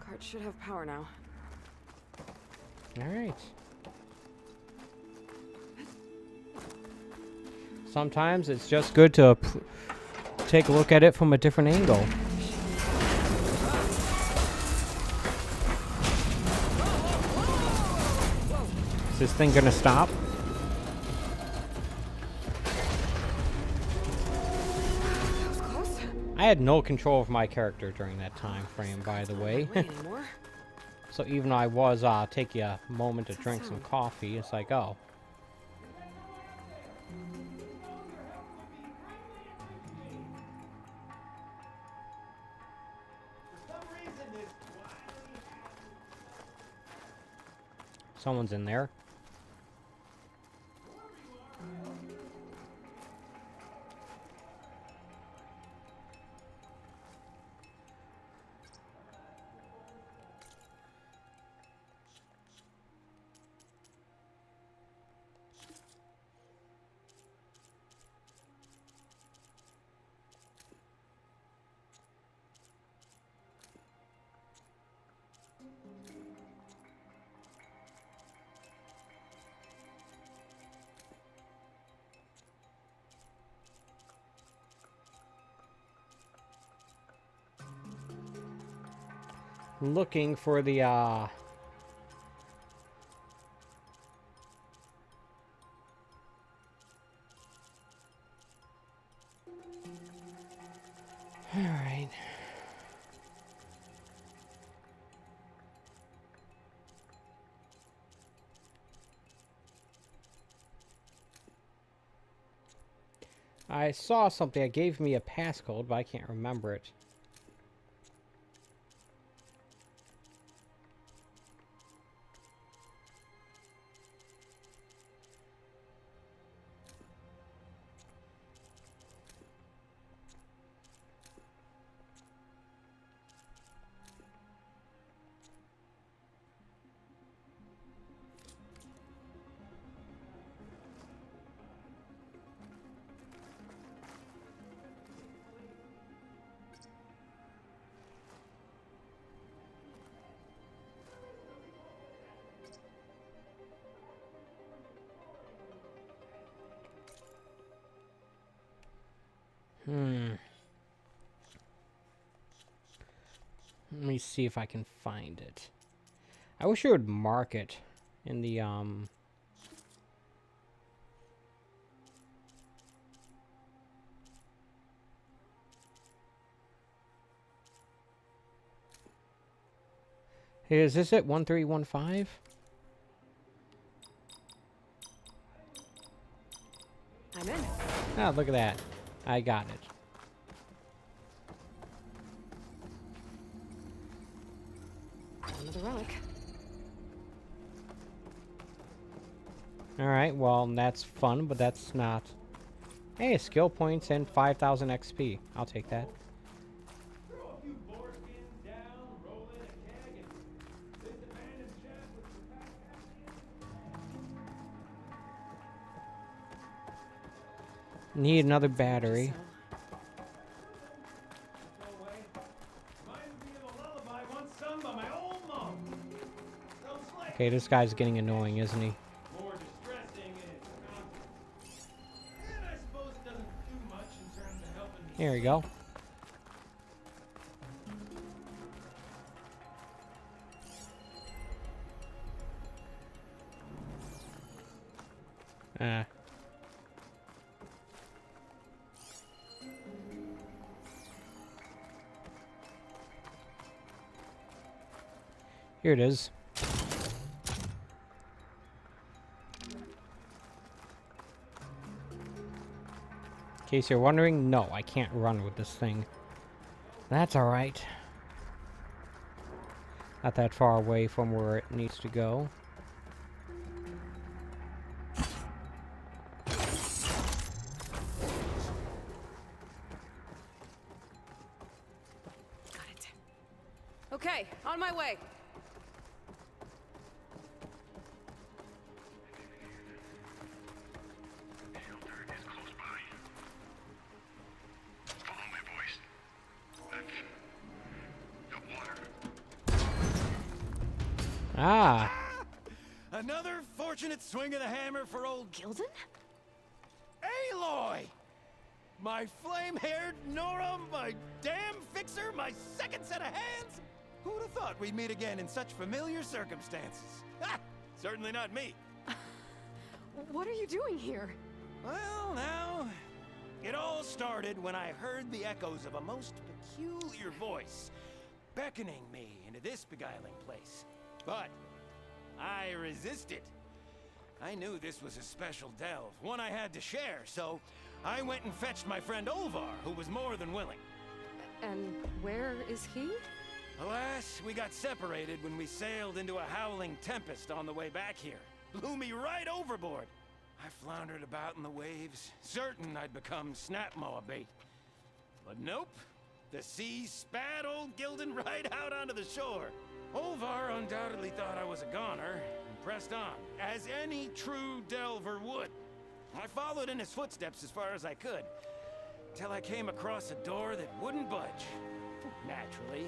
Cart should have power now. Alright. Sometimes it's just good to take a look at it from a different angle. Is this thing gonna stop? That was close. I had no control of my character during that time frame, by the way. Wait anymore. So even though I was taking a moment to drink some coffee, it's like, oh. Someone's in there. Looking for the Alright. I saw something that gave me a passcode, but I can't remember it. Let me see if I can find it. I wish it would mark it in the Hey, is this it? 1315? I'm in. Oh, look at that. I got it. Another relic. Alright, well, that's fun, but that's not... Hey, skill points and 5,000 XP. I'll take that. Need another battery. Okay, this guy's getting annoying, isn't he? Here we go. Here it is. In case you're wondering, no, I can't run with this thing. That's alright. Not that far away from where it needs to go. Got it. Okay, on my way. Ah! Another fortunate swing of the hammer for old Gilden? Aloy! My flame-haired Nora, my damn fixer, my second set of hands! Who'd have thought we'd meet again in such familiar circumstances? Ha! Certainly not me. What are you doing here? Well, now, it all started when I heard the echoes of a most peculiar voice beckoning me into this beguiling place. But I resisted. I knew this was a special delve, one I had to share, so I went and fetched my friend Olvar, who was more than willing. And where is he? Alas, we got separated when we sailed into a howling tempest on the way back here. Blew me right overboard. I floundered about in the waves, certain I'd become snapmaw bait. But nope, the sea spat old Gilden right out onto the shore. Olvar undoubtedly thought I was a goner, and pressed on, as any true delver would. I followed in his footsteps as far as I could, till I came across a door that wouldn't budge. Naturally,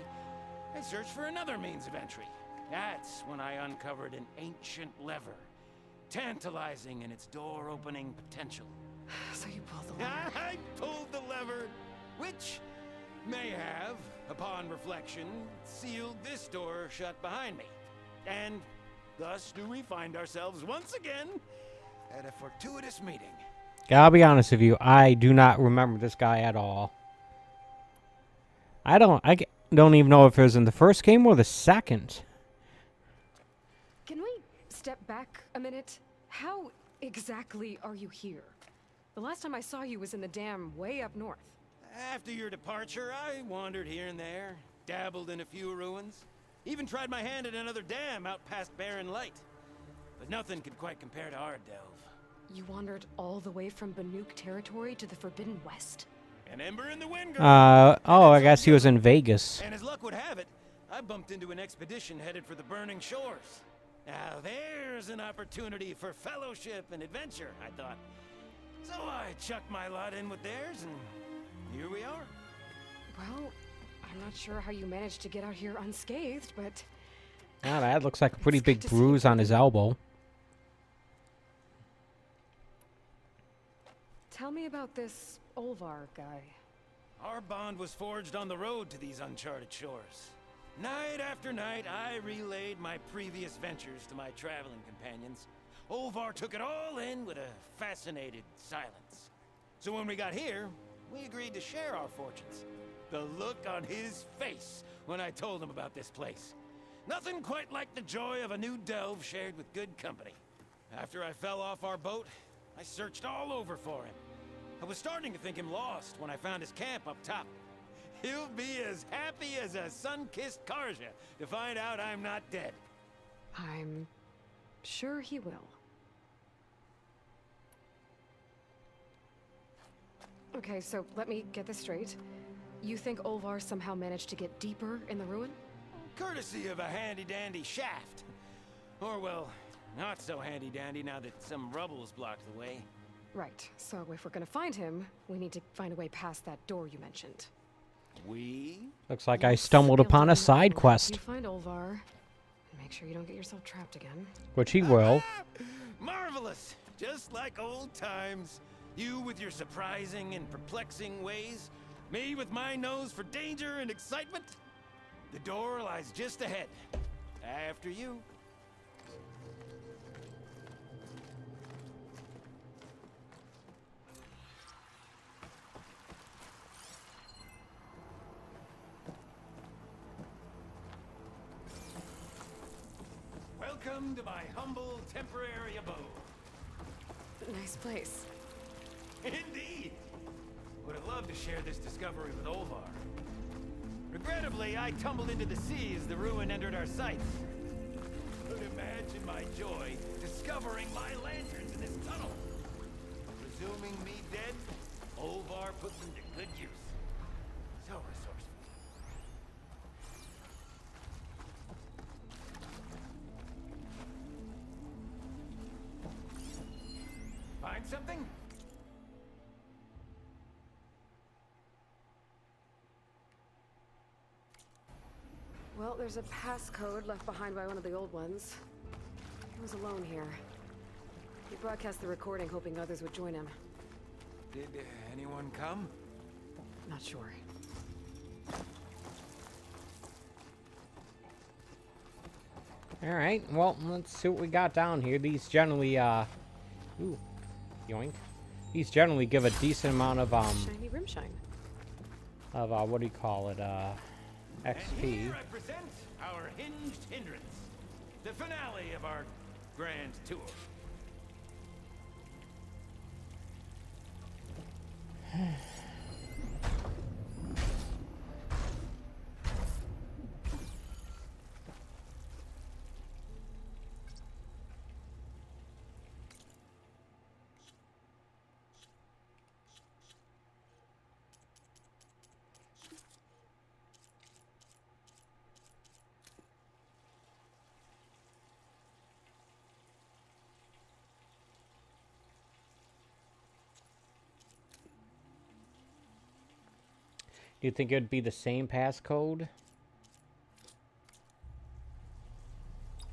I searched for another means of entry. That's when I uncovered an ancient lever, tantalizing in its door-opening potential. So you pulled the lever. I pulled the lever, which may have, upon reflection, sealed this door shut behind me. And thus do we find ourselves once again at a fortuitous meeting. I'll be honest with you, I do not remember this guy at all. I don't even know if it was in the first game or the second. Can we step back a minute? How exactly are you here? The last time I saw you was in the dam way up north. After your departure, I wandered here and there, dabbled in a few ruins, even tried my hand at another dam out past Barren Light. But nothing could quite compare to our delve. You wandered all the way from Banuk territory to the Forbidden West? An ember in the wind, girl. Oh, I guess he was in Vegas. And as luck would have it, I bumped into an expedition headed for the burning shores. Now there's an opportunity for fellowship and adventure, I thought. So I chucked my lot in with theirs, and here we are. Well, I'm not sure how you managed to get out here unscathed, but... Ah, that looks like a pretty It's big good to see bruise you. on his elbow. Tell me about this Olvar guy. Our bond was forged on the road to these uncharted shores. Night after night, I relayed my previous ventures to my traveling companions. Olvar took it all in with a fascinated silence. So when we got here, we agreed to share our fortunes. The look on his face when I told him about this place. Nothing quite like the joy of a new delve shared with good company. After I fell off our boat, I searched all over for him. I was starting to think him lost when I found his camp up top. He'll be as happy as a sun-kissed Karja to find out I'm not dead. I'm sure he will. Okay, so let me get this straight. You think Olvar somehow managed to get deeper in the ruin? Courtesy of a handy-dandy shaft. Or, well, not so handy-dandy now that some rubble's blocked the way. Right, so if we're gonna find him, we need to find a way past that door you mentioned. We? Looks like I stumbled upon a side You quest, find Olvar, and make sure you don't get yourself trapped again. which he will. Marvelous! Just like old times. You with your surprising and perplexing ways. Me with my nose for danger and excitement. The door lies just ahead. After you. Welcome to my humble temporary abode. Nice place. Indeed. Would have loved to share this discovery with Olvar. Regrettably, I tumbled into the sea as the ruin entered our sights. Could imagine my joy discovering my lanterns in this tunnel. Presuming me dead, Olvar put them to good use. So resourceful. Find something? Well, there's a passcode left behind by one of the old ones. He was alone here. He broadcast the recording, hoping others would join him. Did anyone come? Not sure. Alright, well, let's see what we got down here. These generally, ooh, yoink. These generally give a decent amount of, Shiny rim shine. what do you call it, And XP. here I present our hinged hindrance. The finale of our grand tour. Do you think it would be the same passcode?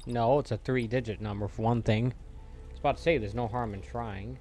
No, it's a 3-digit number for one thing. I was about to say there's no harm in trying.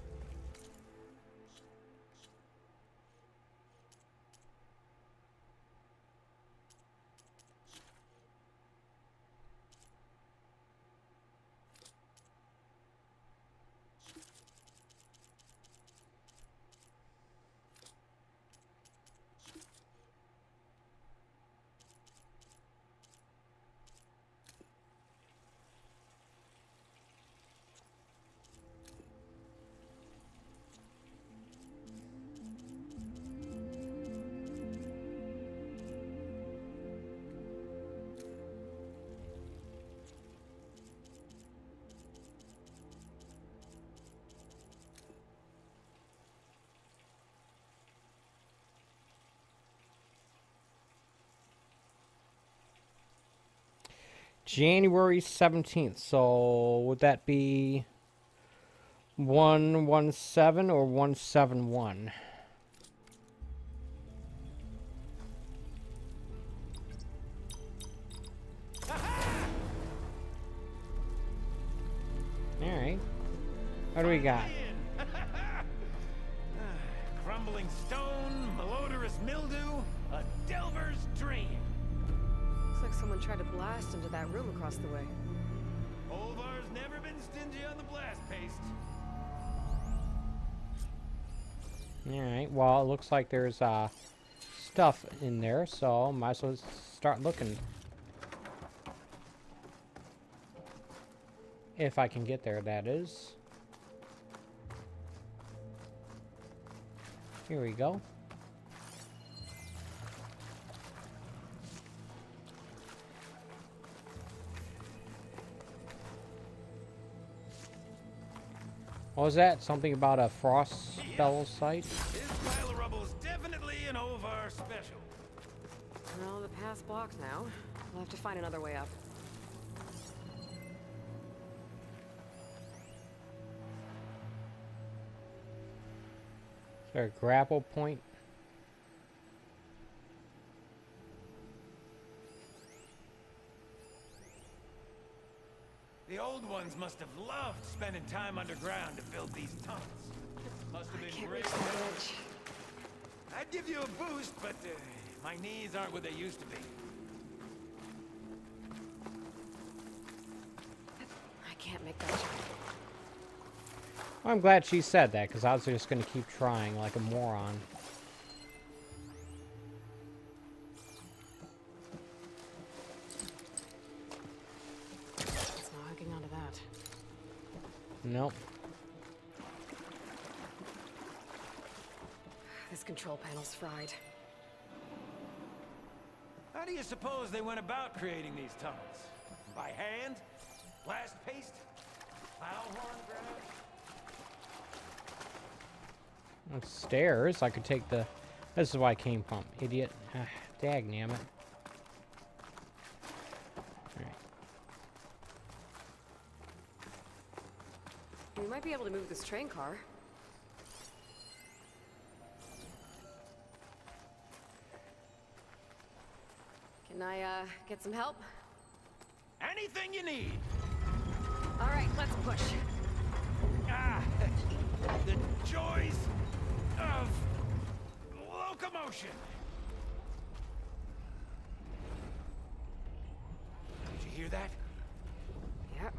January 17th. So would that be 117 or 171? All right. What do we got? Crumbling stone, malodorous mildew, a delver's dream. Looks like someone tried to blast into that room across the way. Olvar's never been stingy on the blast paste. Alright, well, it looks like there's stuff in there, so might as well start looking. If I can get there, that is. Here we go. What was that? Something about a frost spell site? This pile of rubble's definitely an Olvar special. Well, the path's blocked now. We'll have to find another way up. Is there a grapple point? The old ones must have loved spending time underground to build these tunnels. Must have been Can't great. reach the edge. I'd give you a boost, but my knees aren't what they used to be. I can't make that jump. I'm glad she said that, because I was just going to keep trying like a moron. It's not hooking onto that. Nope. This control panel's fried. How do you suppose they went about creating these tunnels? By hand? Blast paste? Plow horn grab? On stairs, I could take the... This is where I came from, idiot. Dagnammit. Alright. We might be able to move this train car. Can I, get some help? Anything you need! All right, let's push. Ah! The joys of locomotion! Did you hear that? Yeah,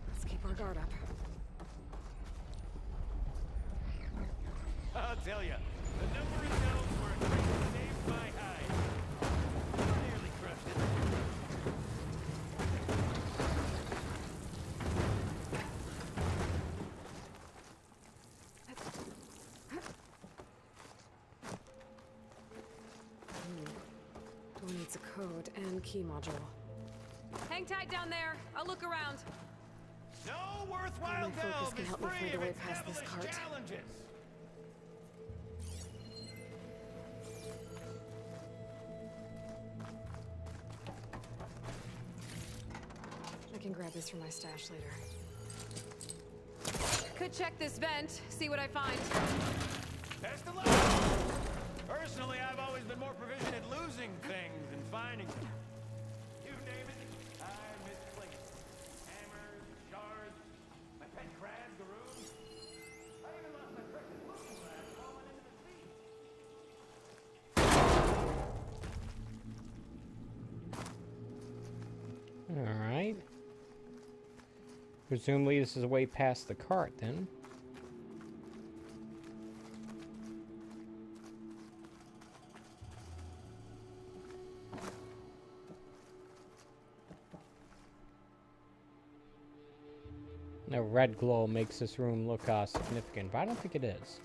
let's keep our guard up. I'll tell you, the number of notes where it saved my hide. Nearly crushed it. Door needs a code and key module. Hang tight down there. I'll look around. No worthwhile My focus delve can is help me free find a of way its past this devilish cart. challenges. I can grab this from my stash later. Could check this vent, see what I find. Best of luck! Personally, I've always been more proficient at losing things than finding them. You name it, I misplaced it. Hammers, shards, my pet crab, Garoon. I even lost my precious looking glass falling into the sea. Alright. Presumably this is a way past the cart, then. The red glow makes this room look significant, but I don't think it is.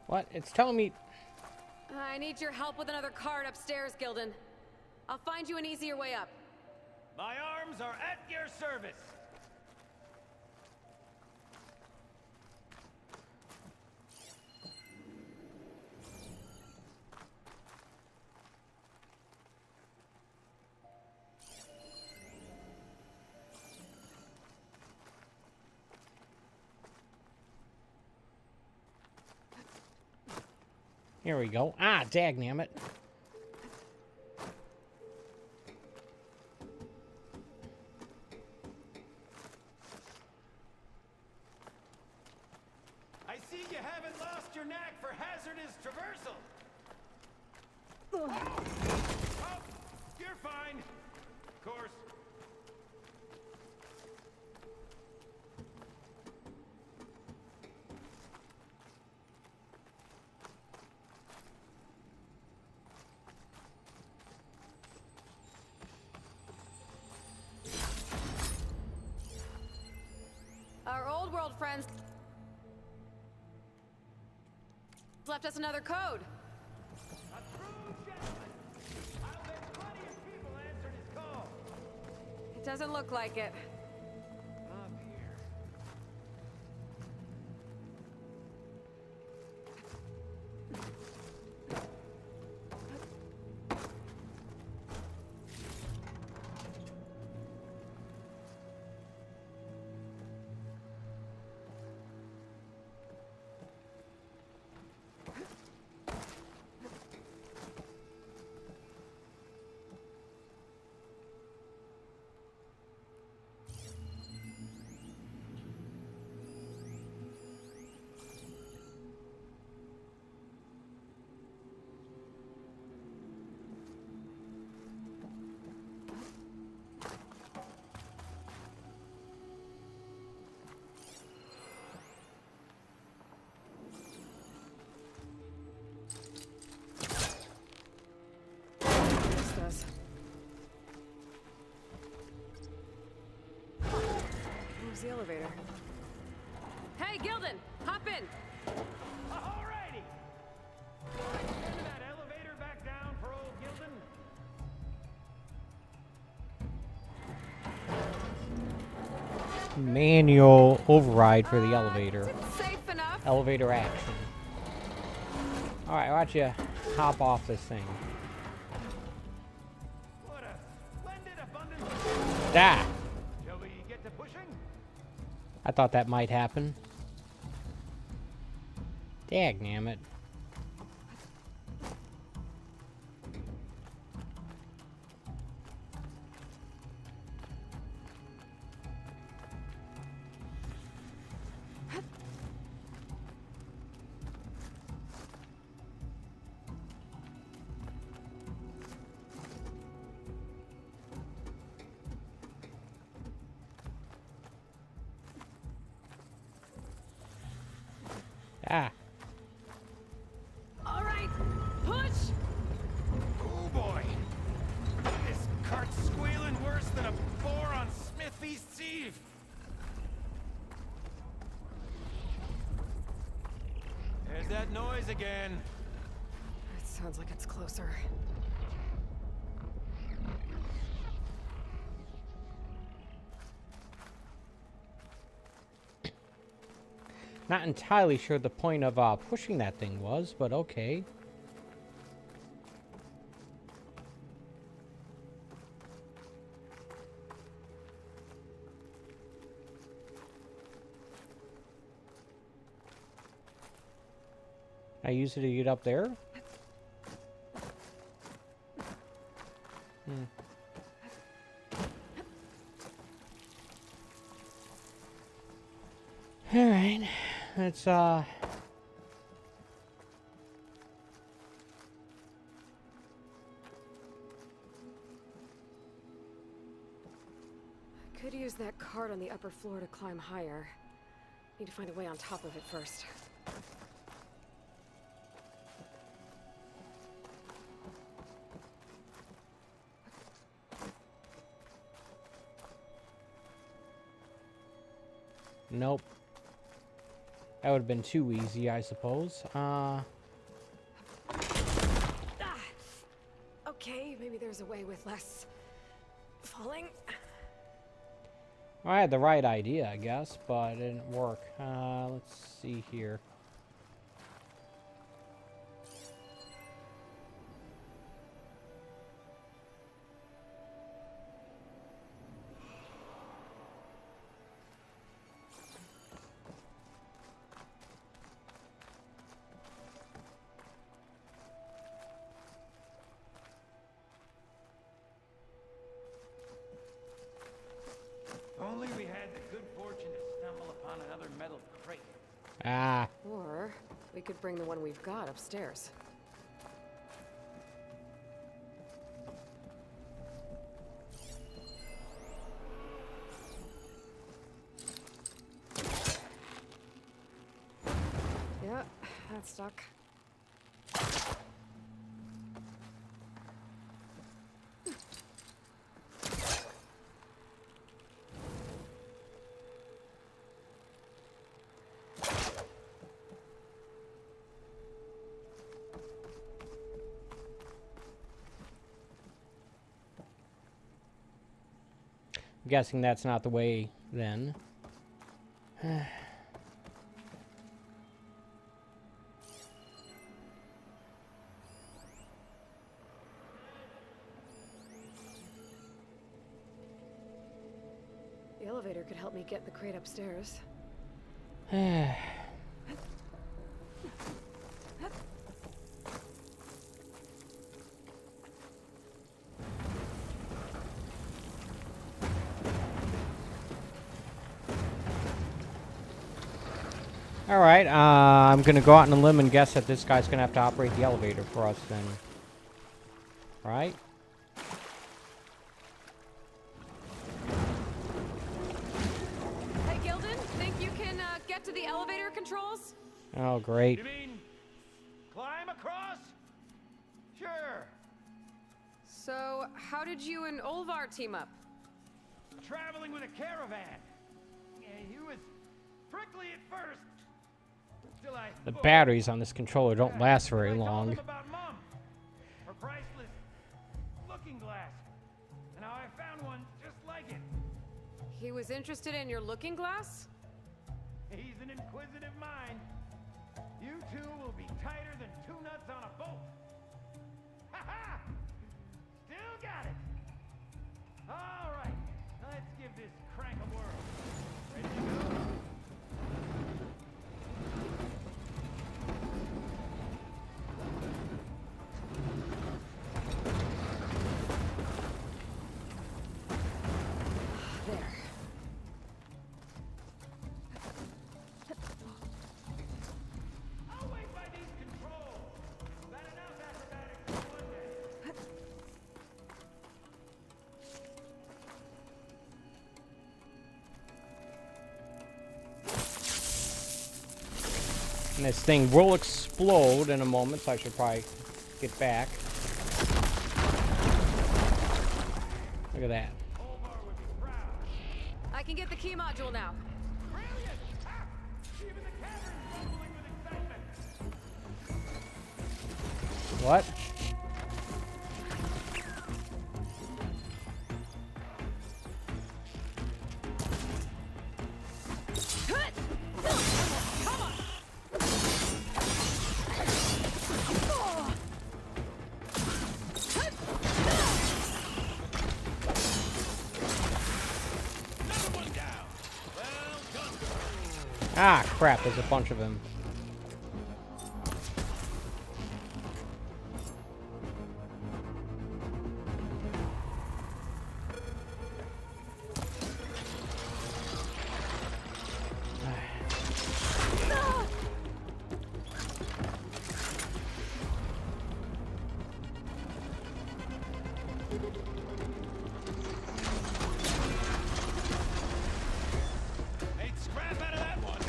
What? It's telling me... I need your help with another cart upstairs, Gildan. I'll find you an easier way up. My arms are at your service. Here we go. Ah, dagnammit. I see you haven't lost your knack for hazardous traversal. Oh, you're fine. Of course. Our old world friends left us another code. A true gentleman. I'll bet plenty of people answered his call. It doesn't look like it. Up here. There's the elevator. Hey, Gildan! Hop in! Alrighty! Send that elevator back down for old Gildan. Manual override for the elevator. It's safe enough. Elevator action. Alright, watch you hop off this thing. What a splendid abundance. Ah! Shall we get to pushing? I thought that might happen. Dagnammit. Ah. All right, push! Oh boy! This cart's squealing worse than a boar on Smith East's Eve. There's that noise again. It sounds like it's closer. Not entirely sure the point of pushing that thing was, but okay. I use it to get up there? Alright. Let's Could use that cart on the upper floor to climb higher. Need to find a way on top of it first. Nope. That would have been too easy, I suppose. Okay, maybe there's a way with less falling. I had the right idea, I guess, but it didn't work. Let's see here. Only we had the good fortune to stumble upon another metal crate. Ah, Or we could bring the one we've got upstairs. Yeah, that's stuck. I'm guessing that's not the way then. The elevator could help me get the crate upstairs. Alright, I'm gonna go out on a limb and guess that this guy's gonna have to operate the elevator for us then. Right? Hey, Gildan, think you can get to the elevator controls? Oh, great. You mean climb across? Sure. So, how did you and Olvar team up? Traveling with a caravan. He was prickly at first. Till I The batteries on this controller don't last very I told long. him about Mom, her priceless looking glass, and how I found one just like it. He was interested in your looking glass? He's an inquisitive mind. You two will be tighter than two nuts on a bolt. Ha ha! Still got it. All right, let's give this crank a whirl. Ready to go? There. I'll wait by these controls. Got enough acrobatics for one day. And this thing will explode in a moment, so I should probably get back. Look at that. Omar would be proud. I can get the key module now. Brilliant! Ah, even the cavern's bubbling with excitement. What? Another one down. Well done. Ah, crap, there's a bunch of them. Made scrap out of that one.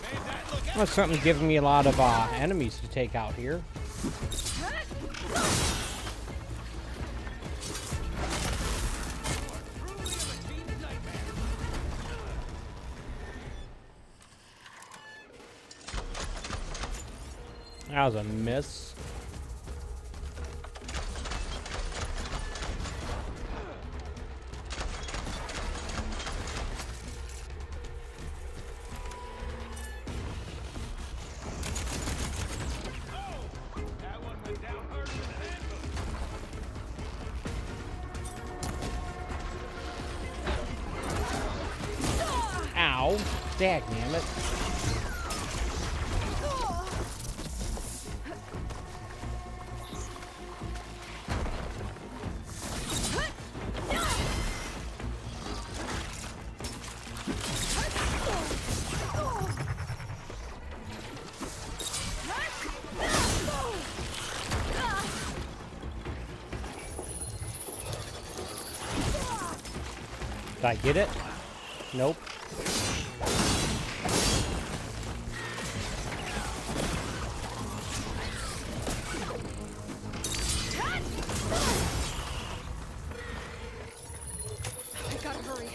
Made that look Well, something's giving me a lot of enemies to take out here. truly a machine's nightmare. That was a miss. Oh, that one went down harder than an anvil. Ow. Dagnammit. Did I get it? Nope. I gotta hurry.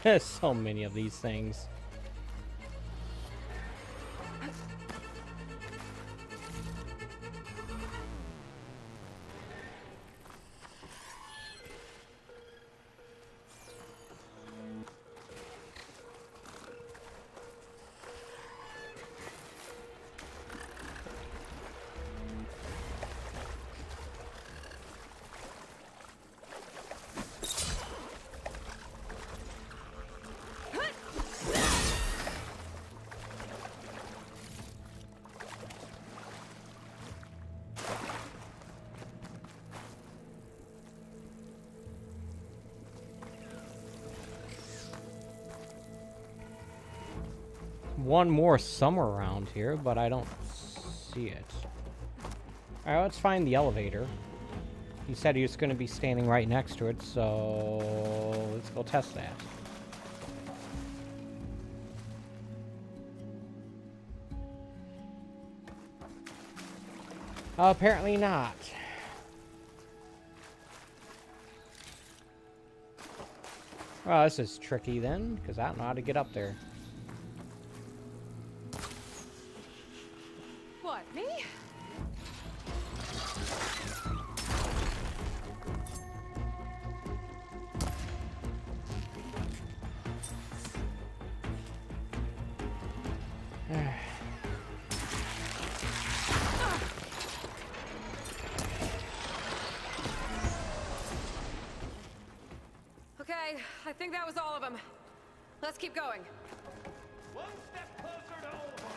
There's so many of these things. one more somewhere around here, but I don't see it. Alright, let's find the elevator. He said he was going to be standing right next to it, so let's go test that. Apparently not. Well, this is tricky then, because I don't know how to get up there. What, me? Okay, I think that was all of them. Let's keep going. One step closer to Olvar.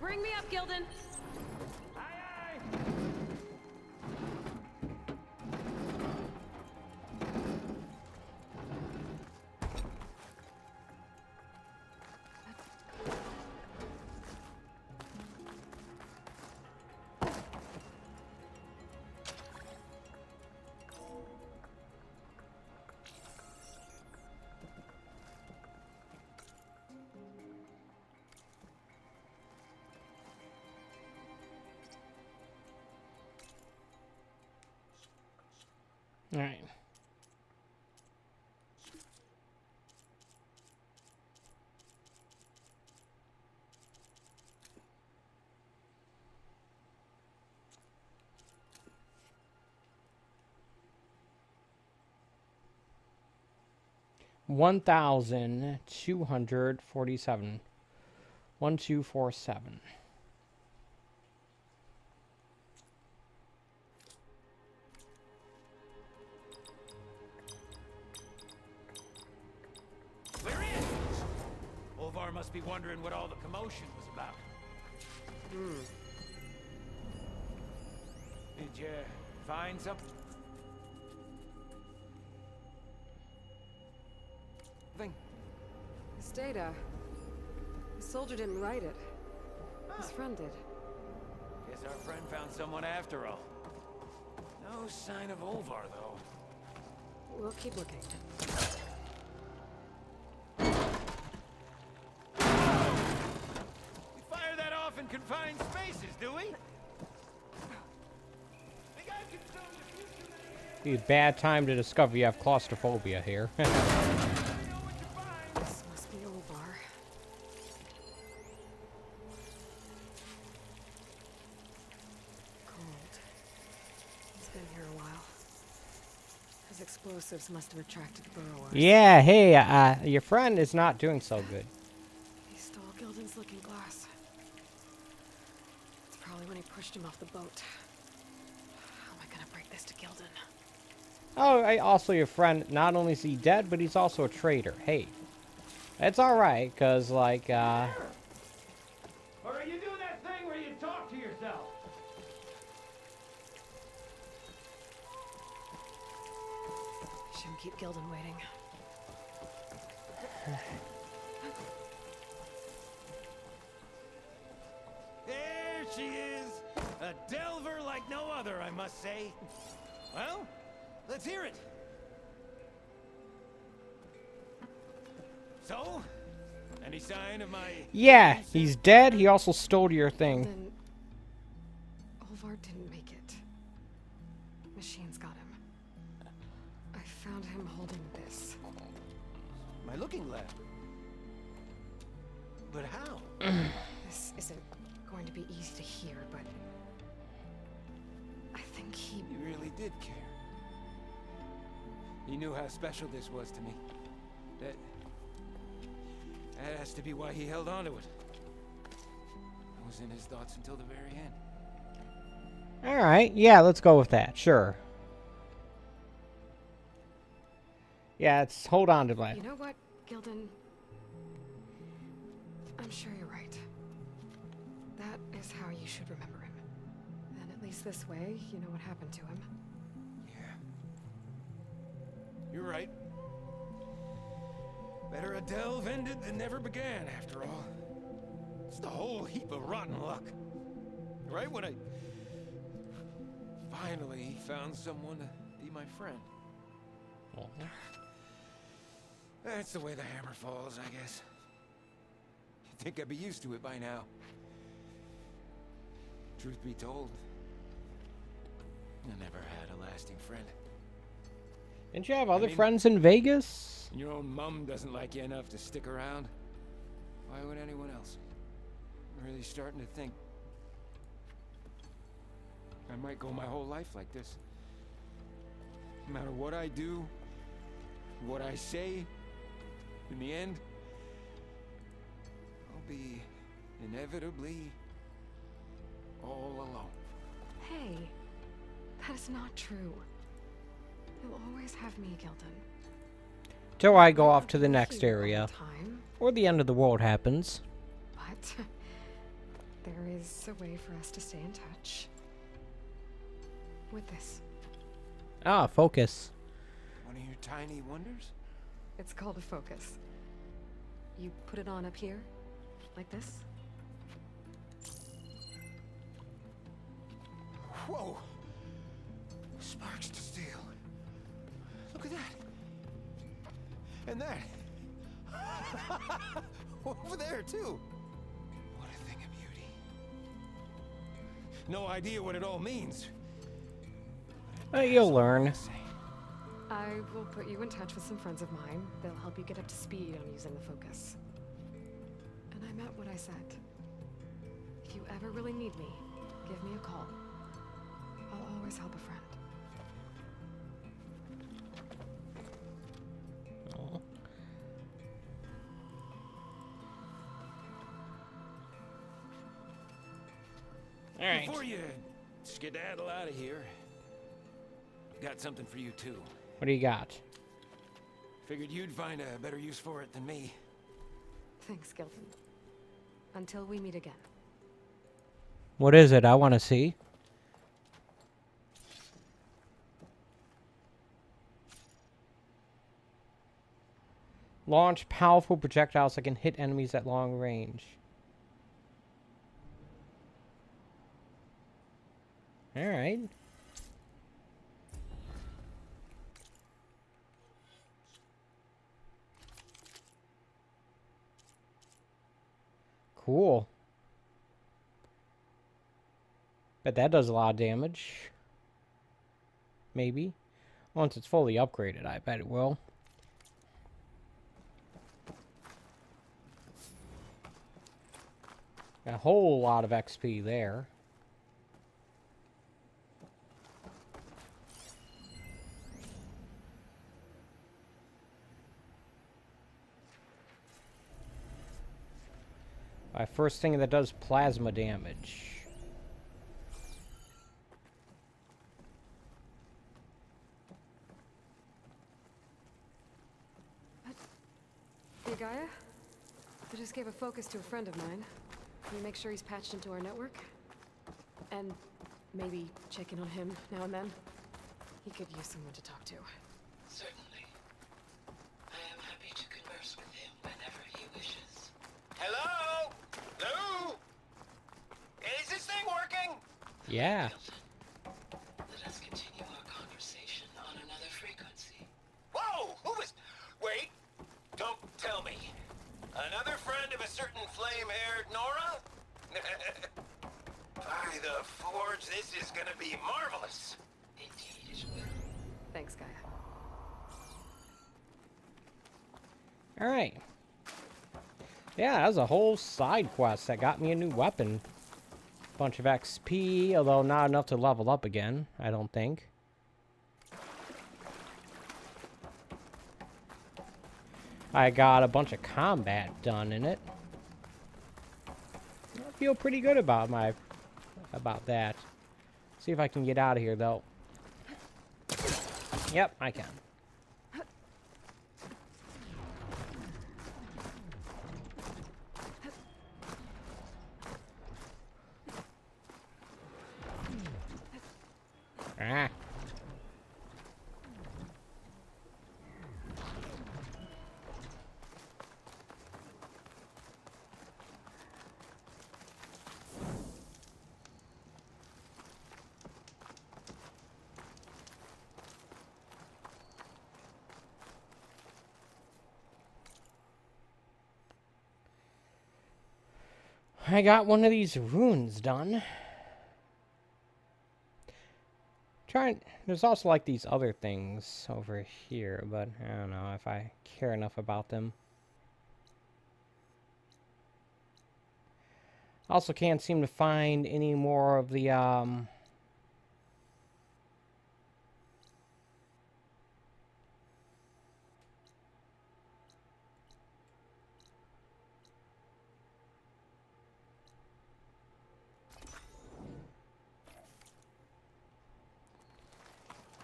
Bring me up, Gildan. Aye, aye. All right. $1,247. 1247. We're in! Olvar must be wondering what all the commotion was about. Did you find something? This data. The soldier didn't write it. His friend did. Guess our friend found someone after all. No sign of Olvar, though. We'll keep looking. We fire that off in confined spaces, do we? Think I can tell the future. Be a bad time to discover you have claustrophobia here. Know what you find. This must be Olvar. Cold. He's been here a while. His explosives must have attracted burrowers. Yeah, hey, your friend is not doing so good. He stole Gildan's looking glass. It's probably when he pushed him off the boat. How am I gonna break this to Gildan? Oh, also your friend, not only is he dead, but he's also a traitor. Hey, it's alright, because, like, Or are you doing that thing where you talk to yourself? Shouldn't keep Gildan waiting. There she is! A delver like no other, I must say. Well, let's hear it. So, any sign of my... yeah, he's dead. He also stole your thing. Then Olvar didn't make it. Machines got him. I found him holding this. My looking glass. But how? This isn't going to be easy to hear, but I think he... He really did care. He knew how special this was to me. That has to be why he held on to it. I was in his thoughts until the very end. Alright, yeah, let's go with that. Sure. Yeah, it's hold on to that. You know what, Gildan? I'm sure you're right. That is how you should remember him. And at least this way, you know what happened to him. Yeah. You're right. Better a delve ended than never began, after all. Just a whole heap of rotten luck. Right when I finally found someone to be my friend. That's the way the hammer falls, I guess. You'd think I'd be used to it by now. Truth be told, I never had a lasting friend. Didn't you have other friends in Vegas? Your own mum doesn't like you enough to stick around. Why would anyone else? I'm really starting to think I might go my whole life like this. No matter what I do, what I say, in the end, I'll be inevitably all alone. Hey, that is not true. You'll always have me, Gildan. Till I go off to the I'll be next here all area. the time, Or the end of the world happens. but there is a way for us to stay in touch. With this. Ah, focus. One of your tiny wonders? It's called a focus. You put it on up here, like this. Whoa! Sparks to steel. Look at that. And that. Over there, too. What a thing of beauty. No idea what it all means. You'll learn. I will put you in touch with some friends of mine. They'll help you get up to speed on using the focus. And I meant what I said. If you ever really need me, give me a call. I'll always help a friend. Oh. All right. Before you skedaddle out of here, got something for you too. What do you got? Figured you'd find a better use for it than me. Thanks, Gildan. Until we meet again. What is it? I want to see. Launch powerful projectiles that can hit enemies at long range. All right. Cool. Bet that does a lot of damage. Maybe. Once it's fully upgraded, I bet it will. A whole lot of XP there. My first thing that does plasma damage. Hey, Gaia? I just gave a focus to a friend of mine. Can you make sure he's patched into our network? And maybe check in on him now and then? He could use someone to talk to. Certainly. I am happy to converse with him whenever he wishes. Hello? Lou? Is this thing working? Yeah. Let us continue our conversation on another frequency. Whoa! Who was... Wait. Don't tell me. Another friend of a certain flame-haired Nora? By the forge, this is gonna be marvelous. Indeed it will. Thanks, Gaia. Alright. Yeah, that was a whole side quest that got me a new weapon. Bunch of XP, although not enough to level up again, I don't think. I got a bunch of combat done in it. I feel pretty good about that. See if I can get out of here though. Yep, I can. Ah. I got one of these runes done. There's also like these other things over here, but I don't know if I care enough about them. Also can't seem to find any more of the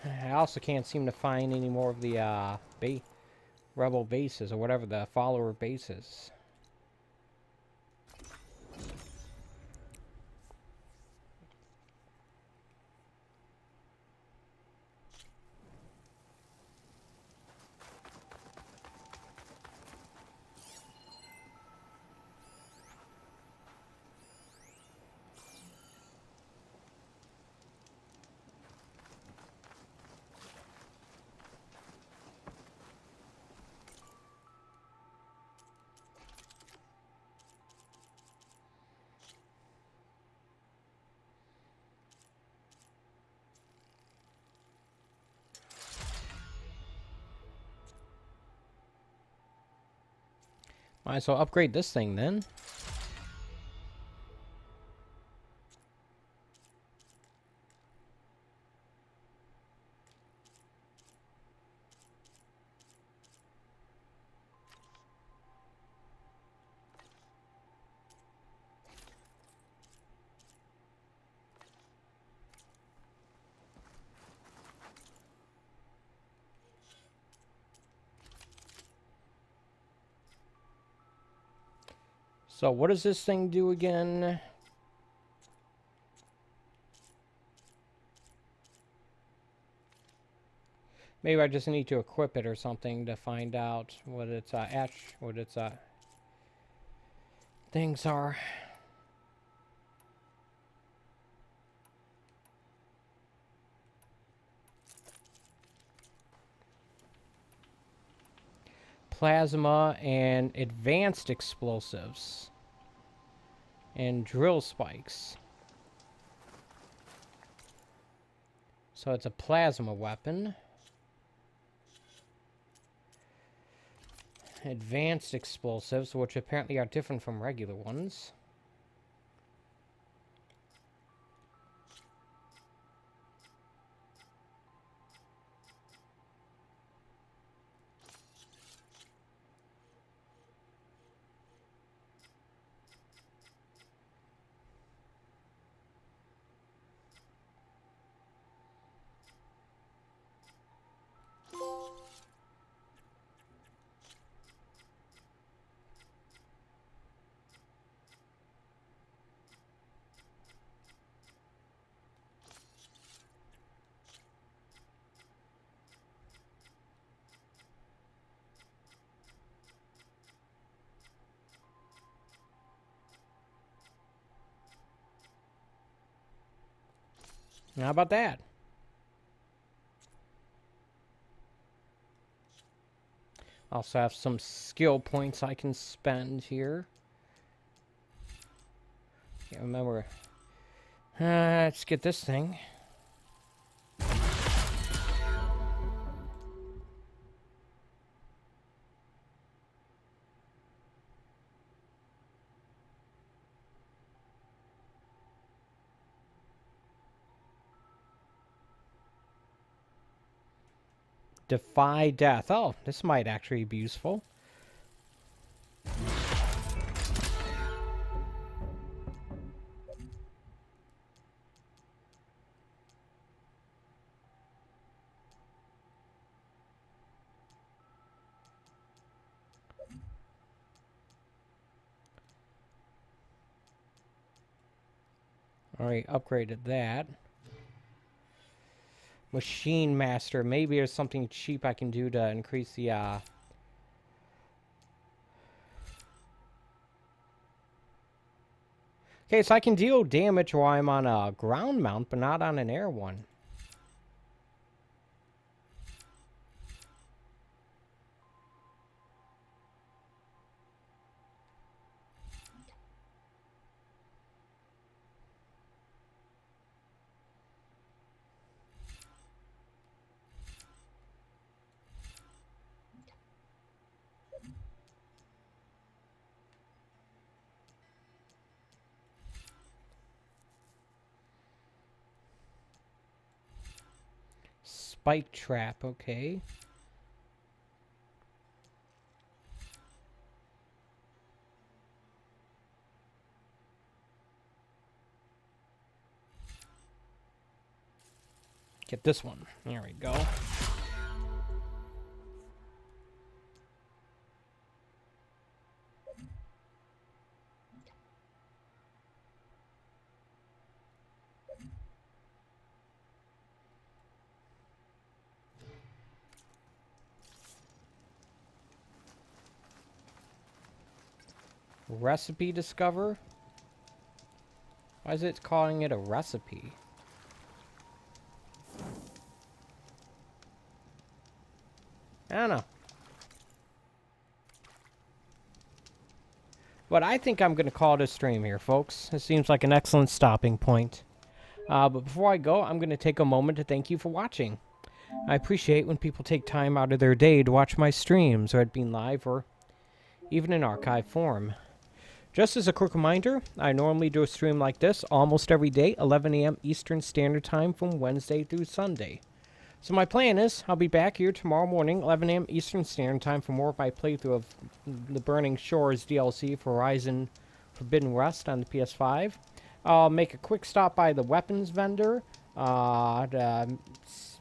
I also can't seem to find any more of the rebel bases or whatever the follower bases. Might as well upgrade this thing then. So what does this thing do again? Maybe I just need to equip it or something to find out what its things are. Plasma and advanced explosives. And drill spikes. So it's a plasma weapon. Advanced explosives, which apparently are different from regular ones. How about that? Also have some skill points I can spend here. Can't remember. Let's get this thing. Defy death. Oh, this might actually be useful. Already upgraded that. Machine Master. Maybe there's something cheap I can do to increase the, Okay, so I can deal damage while I'm on a ground mount, but not on an air one. spike trap, okay. Get this one. There we go. Recipe discover? Why is it calling it a recipe? I don't know. But I think I'm going to call it a stream here, folks. It seems like an excellent stopping point. But before I go, I'm going to take a moment to thank you for watching. I appreciate when people take time out of their day to watch my streams, whether it be live or even in archive form. Just as a quick reminder, I normally do a stream like this almost every day, 11 a.m. Eastern Standard Time from Wednesday through Sunday. So my plan is, I'll be back here tomorrow morning, 11 a.m. Eastern Standard Time for more of my playthrough of the Burning Shores DLC for Horizon Forbidden West on the PS5. I'll make a quick stop by the weapons vendor to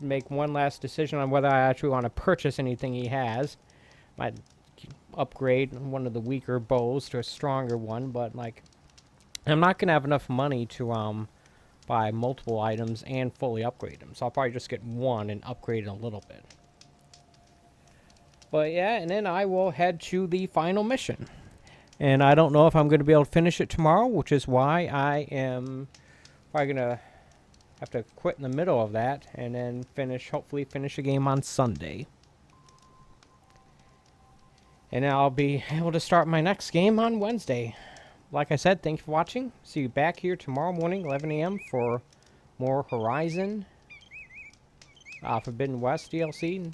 make one last decision on whether I actually want to purchase anything he has. Might upgrade one of the weaker bows to a stronger one, but like I'm not gonna have enough money to buy multiple items and fully upgrade them, so I'll probably just get one and upgrade it a little bit. But yeah, and then I will head to the final mission, and I don't know if I'm going to be able to finish it tomorrow, which is why I am probably gonna have to quit in the middle of that and then hopefully finish the game on Sunday. And I'll be able to start my next game on Wednesday. Like I said, thank you for watching. See you back here tomorrow morning, 11 a.m. for more Horizon Forbidden West DLC.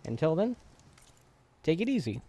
Until then, take it easy.